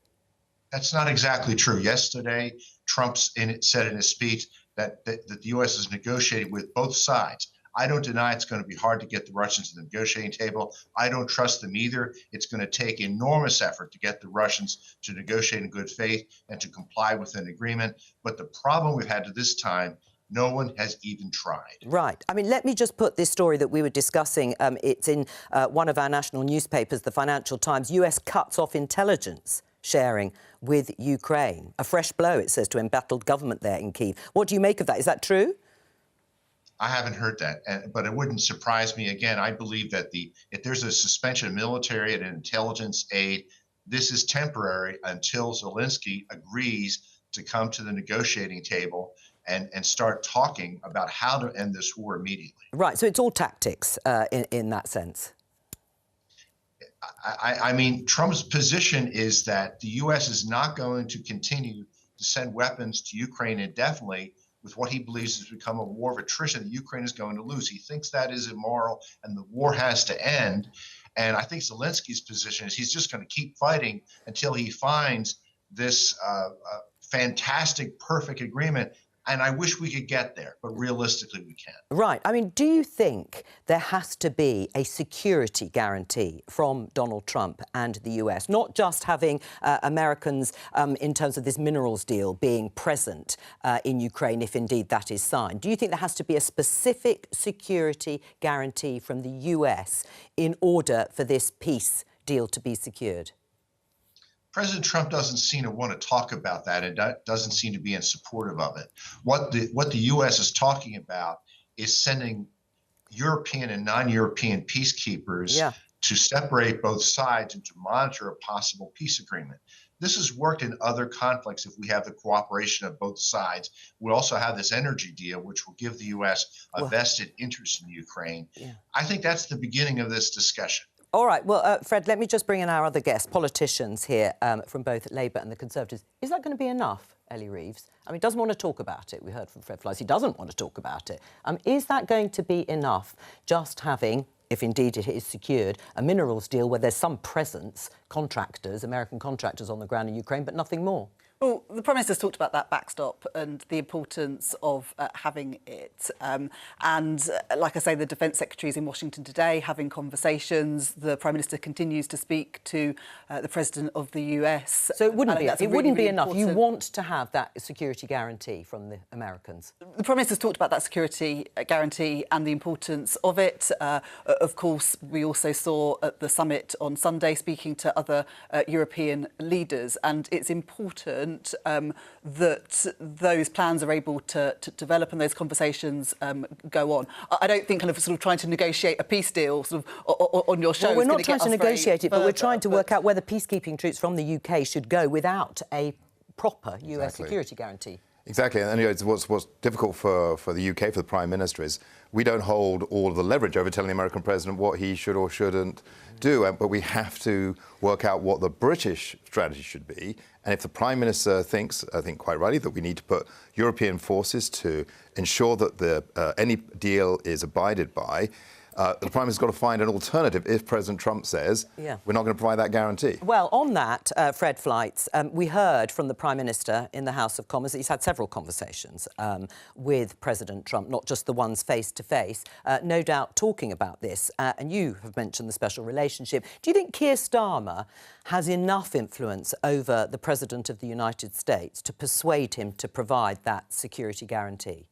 That's not exactly true. Yesterday, Trump said in his speech that the U.S. is negotiating with both sides. I don't deny it's going to be hard to get the Russians to the negotiating table. I don't trust them either. It's going to take enormous effort to get the Russians to negotiate in good faith and to comply with an agreement. But the problem we've had to this time, no one has even tried. Right. I mean, let me just put this story that we were discussing. It's in one of our national newspapers, the Financial Times. US cuts off intelligence sharing with Ukraine. A fresh blow, it says, to embattled government there in Kyiv. What do you make of that? Is that true? I haven't heard that, but it wouldn't surprise me. Again, I believe that if there's a suspension of military and intelligence aid, this is temporary until Zelensky agrees to come to the negotiating table and start talking about how to end this war immediately. Right, so it's all tactics in that sense. I mean, Trump's position is that the U.S. is not going to continue to send weapons to Ukraine indefinitely with what he believes has become a war of attrition that Ukraine is going to lose. He thinks that is immoral and the war has to end. And I think Zelensky's position is he's just going to keep fighting until he finds this fantastic, perfect agreement. And I wish we could get there, but realistically we can't. Right. I mean, do you think there has to be a security guarantee from Donald Trump and the US, not just having Americans in terms of this minerals deal being present in Ukraine, if indeed that is signed? Do you think there has to be a specific security guarantee from the US in order for this peace deal to be secured? President Trump doesn't seem to want to talk about that and doesn't seem to be in supportive of it. What the U.S. is talking about is sending European and non-European peacekeepers to separate both sides and to monitor a possible peace agreement. This has worked in other conflicts if we have the cooperation of both sides. We also have this energy deal, which will give the U.S. a vested interest in Ukraine. I think that's the beginning of this discussion. All right. Well, Fred, let me just bring in our other guests, politicians here from both Labour and the Conservatives. Is that going to be enough, Ellie Reeves? I mean, he doesn't want to talk about it. We heard from Fred Flies. He doesn't want to talk about it. Is that going to be enough, just having, if indeed it is secured, a minerals deal where there's some presence, contractors, American contractors on the ground in Ukraine, but nothing more? Well, the Prime Minister's talked about that backstop and the importance of having it. Like I say, the Defence Secretary is in Washington today having conversations. The Prime Minister continues to speak to the President of the US. So it wouldn't be enough. You want to have that security guarantee from the Americans? The Prime Minister's talked about that security guarantee and the importance of it. Of course, we also saw at the summit on Sunday speaking to other European leaders, and it's important that those plans are able to develop and those conversations go on. I don't think kind of sort of trying to negotiate a peace deal sort of on your show. Well, we're not trying to negotiate it, but we're trying to work out whether peacekeeping troops from the UK should go without a proper US security guarantee. Exactly. And anyway, what's difficult for the UK, for the Prime Minister, is we don't hold all of the leverage over telling the American president what he should or shouldn't do. But we have to work out what the British strategy should be. And if the Prime Minister thinks, I think quite rightly, that we need to put European forces to ensure that any deal is abided by, the Prime Minister's got to find an alternative if President Trump says we're not going to provide that guarantee. Well, on that, Fred Flights, we heard from the Prime Minister in the House of Commons that he's had several conversations with President Trump, not just the ones face-to-face, no doubt talking about this. And you have mentioned the special relationship. Do you think Keir Starmer has enough influence over the President of the United States to persuade him to provide that security guarantee?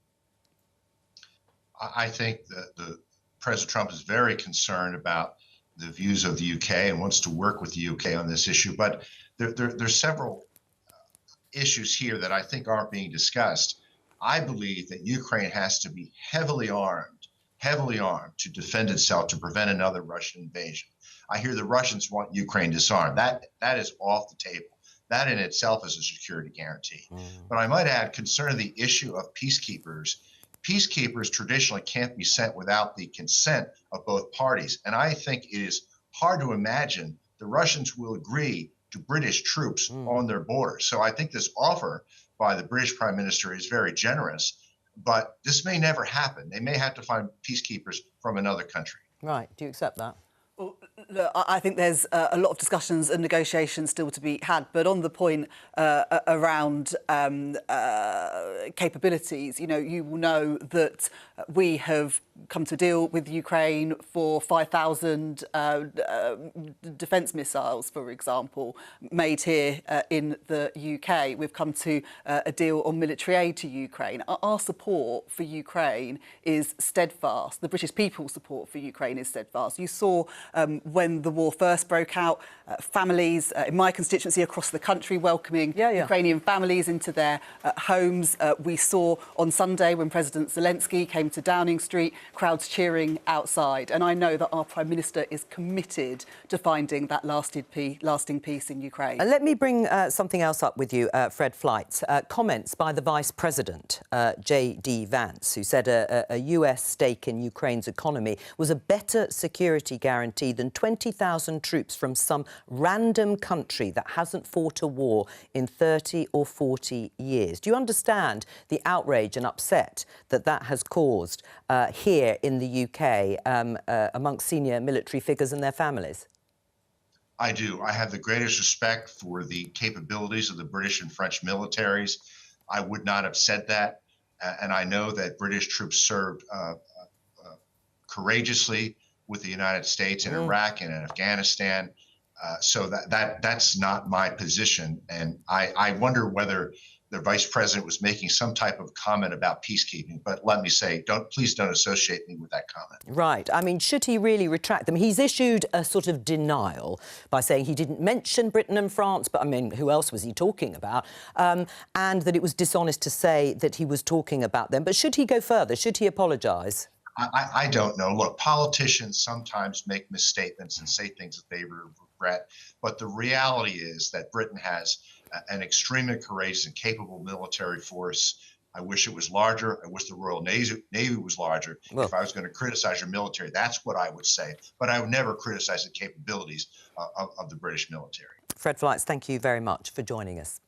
I think that President Trump is very concerned about the views of the UK and wants to work with the UK on this issue. But there's several issues here that I think aren't being discussed. I believe that Ukraine has to be heavily armed to defend itself, to prevent another Russian invasion. I hear the Russians want Ukraine disarmed. That is off the table. That in itself is a security guarantee. But I might add, concerning the issue of peacekeepers, peacekeepers traditionally can't be sent without the consent of both parties. And I think it is hard to imagine the Russians will agree to British troops on their borders. So I think this offer by the British Prime Minister is very generous, but this may never happen. They may have to find peacekeepers from another country. Right. Do you accept that? Well, Look, I think there's a lot of discussions and negotiations still to be had, but on the point around capabilities, you will know that we have come to deal with Ukraine for 5,000 defence missiles, for example, made here in the UK. We've come to a deal on military aid to Ukraine. Our support for Ukraine is steadfast. The British people's support for Ukraine is steadfast. You saw when the war first broke out, families in my constituency across the country welcoming Ukrainian families into their homes. We saw on Sunday when President Zelensky came to Downing Street, crowds cheering outside. And I know that our Prime Minister is committed to finding that lasting peace in Ukraine. Let me bring something else up with you, Fred Flights. Comments by the Vice President, J.D. Vance, who said a US stake in Ukraine's economy was a better security guarantee than 20,000 troops from some random country that hasn't fought a war in 30 or 40 years. Do you understand the outrage and upset that has caused here in the UK amongst senior military figures and their families? I do. I have the greatest respect for the capabilities of the British and French militaries. I would not have said that. And I know that British troops served courageously with the United States in Iraq and in Afghanistan. So that's not my position. And I wonder whether the Vice President was making some type of comment about peacekeeping. But let me say, please don't associate me with that comment. Right. I mean, should he really retract them? He's issued a sort of denial by saying he didn't mention Britain and France, but I mean, who else was he talking about? And that it was dishonest to say that he was talking about them. But should he go further? Should he apologise? I don't know. Look, politicians sometimes make misstatements and say things that they regret. But the reality is that Britain has an extremely courageous and capable military force. I wish it was larger. I wish the Royal Navy was larger. Well, if I was going to criticize your military, that's what I would say. But I would never criticize the capabilities of the British military. Fred Flights, thank you very much for joining us.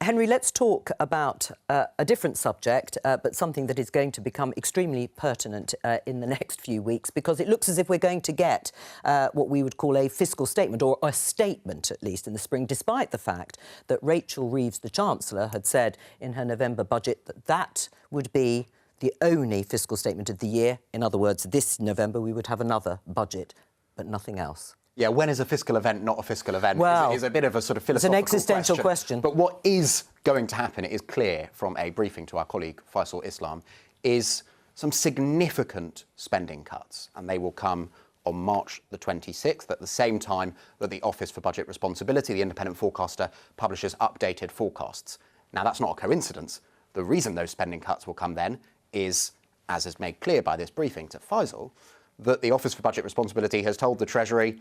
Henry, let's talk about a different subject, but something that is going to become extremely pertinent in the next few weeks, because it looks as if we're going to get what we would call a fiscal statement, or a statement at least, in the spring, despite the fact that Rachel Reeves, the Chancellor, had said in her November budget that that would be the only fiscal statement of the year. In other words, this November we would have another budget, but nothing else. Yeah, when is a fiscal event not a fiscal event? Well, is a bit of a sort of philosophical it's an existential question. But what is going to happen, it is clear from a briefing to our colleague Faisal Islam, is some significant spending cuts, and they will come on March the 26th, at the same time that the Office for Budget Responsibility, the independent forecaster, publishes updated forecasts. Now, that's not a coincidence. The reason those spending cuts will come then is, as is made clear by this briefing to Faisal, that the Office for Budget Responsibility has told the Treasury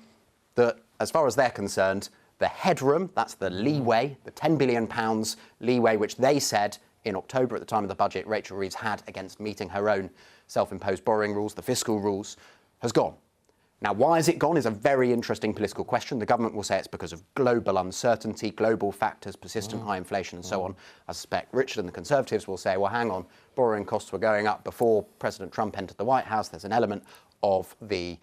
that, as far as they're concerned, the headroom, that's the leeway, the £10 billion leeway, which they said in October at the time of the budget Rachel Reeves had against meeting her own self-imposed borrowing rules, the fiscal rules, has gone. Now, why has it gone is a very interesting political question. The government will say it's because of global uncertainty, global factors, persistent high inflation and so on. I suspect Richard and the Conservatives will say, well, hang on, borrowing costs were going up before President Trump entered the White House. There's an element of the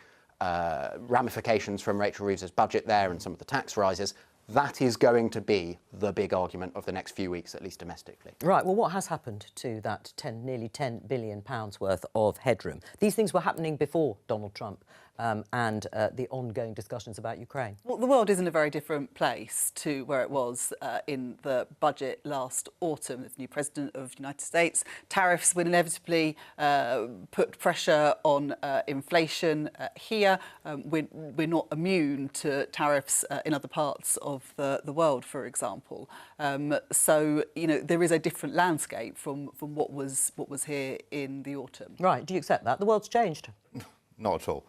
ramifications from Rachel Reeves' budget there and some of the tax rises. That is going to be the big argument of the next few weeks, at least domestically. Right, well, what has happened to that nearly £10 billion worth of headroom? These things were happening before Donald Trump and the ongoing discussions about Ukraine. Well, the world is in a very different place to where it was in the budget last autumn. There's a new president of the United States. Tariffs will inevitably put pressure on inflation here. We're not immune to tariffs in other parts of the world, for example. So, there is a different landscape from what was here in the autumn. Right, do you accept that? The world's changed. Not at all.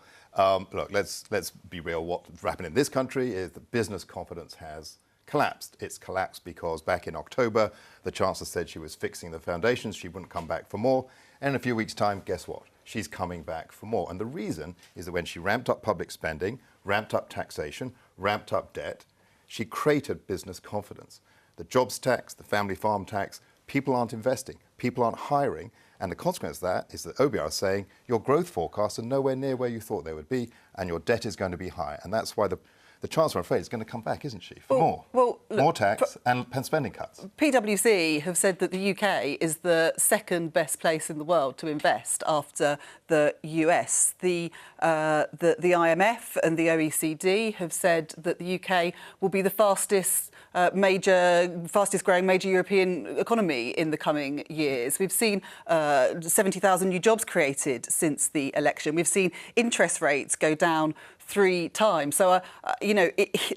Look, let's be real. What's happened in this country is that business confidence has collapsed. It's collapsed because back in October, the Chancellor said she was fixing the foundations, she wouldn't come back for more. And in a few weeks' time, guess what? She's coming back for more. And the reason is that when she ramped up public spending, ramped up taxation, ramped up debt, she created business confidence. The jobs tax, the family farm tax, people aren't investing, people aren't hiring, And the consequence of that is that OBR is saying your growth forecasts are nowhere near where you thought they would be, and your debt is going to be high. And that's why the Chancellor, I'm afraid, is going to come back, isn't she, for more tax and spending cuts. PwC have said that the UK is the second best place in the world to invest after the US. The IMF and the OECD have said that the UK will be the fastest growing major European economy in the coming years. We've seen 70,000 new jobs created since the election. We've seen interest rates go down 3 times. So,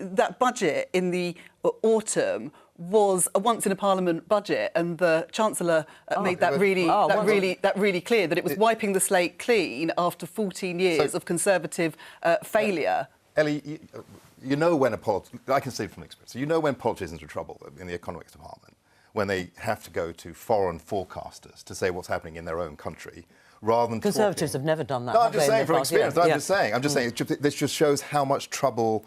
that budget in the autumn was a once-in-a-parliament budget, and the Chancellor made that really clear, that it was wiping the slate clean after 14 years of Conservative failure. Ellie, you know when I can say from experience, you know when politicians are in trouble in the economics department, when they have to go to foreign forecasters to say what's happening in their own country, rather than Conservatives have never done that. No, I'm just saying from experience. I'm just saying. This just shows how much trouble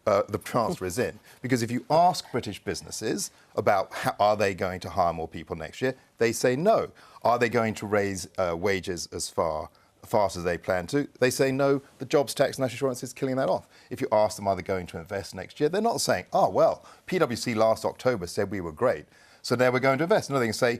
the Chancellor is in. Because if you ask British businesses about are they going to hire more people next year, they say no. Are they going to raise wages as fast as they plan to? They say no. The jobs tax and national insurance is killing that off. If you ask them are they going to invest next year, they're not saying, oh well, PwC last October said we were great, so now we're going to invest. No, they can say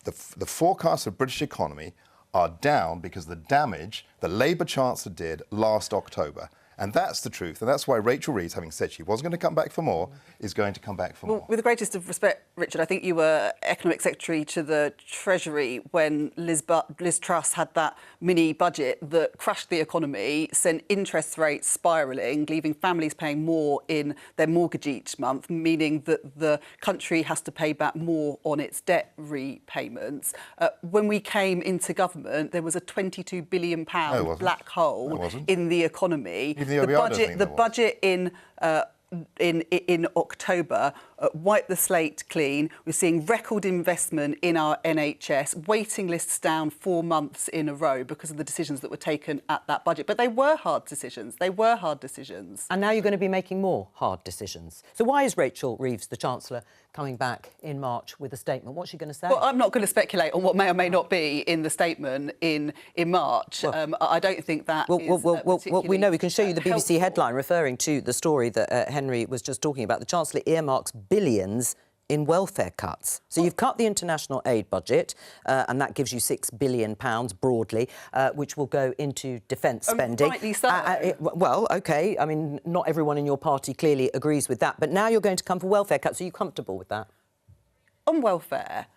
the forecasts of British economy are down because the damage the Labour Chancellor did last October. And that's the truth. And that's why Rachel Reeves, having said she wasn't going to come back for more, is going to come back for more. With the greatest of respect, Richard, I think you were Economic Secretary to the Treasury when Liz Truss had that mini budget that crushed the economy, sent interest rates spiralling, leaving families paying more in their mortgage each month, meaning that the country has to pay back more on its debt repayments. When we came into government, there was a £22 billion black hole in the economy. The budget in October wiped the slate clean. We're seeing record investment in our NHS, waiting lists down 4 months in a row because of the decisions that were taken at that budget. But they were hard decisions. And now you're going to be making more hard decisions. So why is Rachel Reeves, the Chancellor, coming back in March with a statement? What's she going to say? Well, I'm not going to speculate on what may or may not be in the statement in March. I don't think that we know. We can show you the BBC headline referring to the story that Henry was just talking about. The Chancellor earmarks billions in welfare cuts. So you've cut the international aid budget, and that gives you £6 billion broadly, which will go into defence spending. Rightly so. Well, OK, I mean, not everyone in your party clearly agrees with that, but now you're going to come for welfare cuts. Are you comfortable with that? On welfare,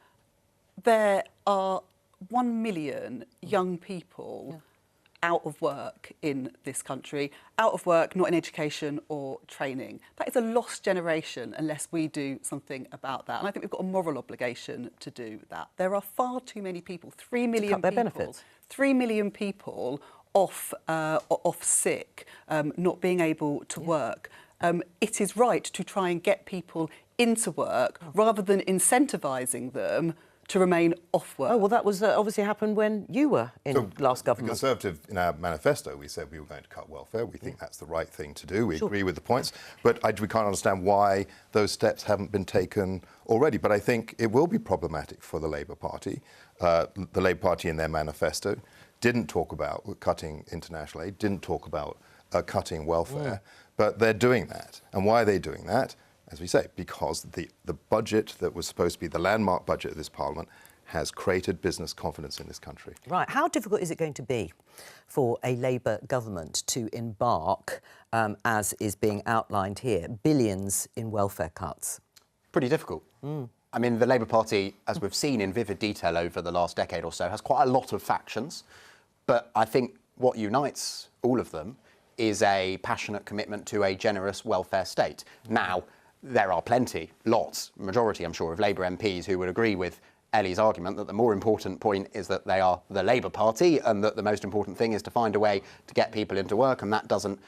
there are 1 million young people out of work in this country, out of work, not in education or training. That is a lost generation unless we do something about that. And I think we've got a moral obligation to do that. There are far too many people, 3 million people, 3 million people off sick, not being able to work. It is right to try and get people into work rather than incentivising them to remain off work. Oh, well, that was obviously happened when you were in last government. The Conservative, in our manifesto, we said we were going to cut welfare. We think that's the right thing to do. We agree with the points. But we can't understand why those steps haven't been taken already. But I think it will be problematic for the Labour Party. The Labour Party in their manifesto didn't talk about cutting international aid, didn't talk about cutting welfare. But they're doing that. And why are they doing that? As we say, because the budget that was supposed to be the landmark budget of this Parliament has created business confidence in this country. Right. How difficult is it going to be for a Labour government to embark, as is being outlined here, billions in welfare cuts? Pretty difficult. I mean, the Labour Party, as we've seen in vivid detail over the last decade or so, has quite a lot of factions. But I think what unites all of them is a passionate commitment to a generous welfare state. Now, there are majority, I'm sure, of Labour MPs who would agree with Ellie's argument that the more important point is that they are the Labour Party and that the most important thing is to find a way to get people into work, and that doesn't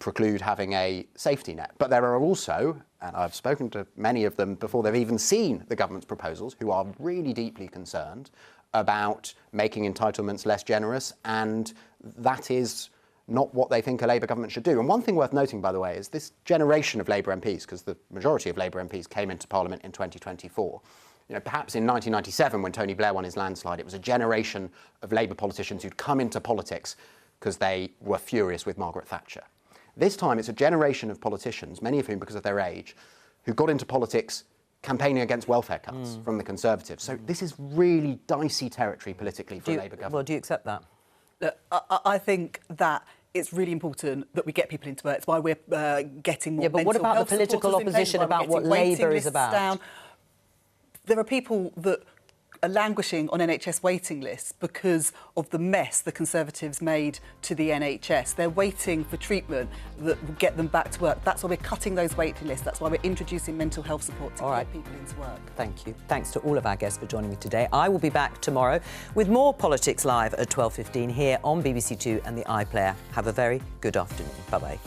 preclude having a safety net. But there are also, and I've spoken to many of them before they've even seen the government's proposals, who are really deeply concerned about making entitlements less generous, and that is not what they think a Labour government should do. And one thing worth noting, by the way, is this generation of Labour MPs, because the majority of Labour MPs came into Parliament in 2024, You know, perhaps in 1997, when Tony Blair won his landslide, it was a generation of Labour politicians who'd come into politics because they were furious with Margaret Thatcher. This time, it's a generation of politicians, many of whom, because of their age, who got into politics campaigning against welfare cuts from the Conservatives. So this is really dicey territory politically for a Labour government. Well, do you accept that? I think that it's really important that we get people into work. It's why we're getting more. Yeah, but what mental about the health political supporters in opposition place, why we're about what getting waiting Labour is lists about? down. There are people that are languishing on NHS waiting lists because of the mess the Conservatives made to the NHS. They're waiting for treatment that will get them back to work. That's why we're cutting those waiting lists. That's why we're introducing mental health support to get people into work. Thank you. Thanks to all of our guests for joining me today. I will be back tomorrow with more Politics Live at 12:15 here on BBC Two and the iPlayer. Have a very good afternoon. Bye-bye.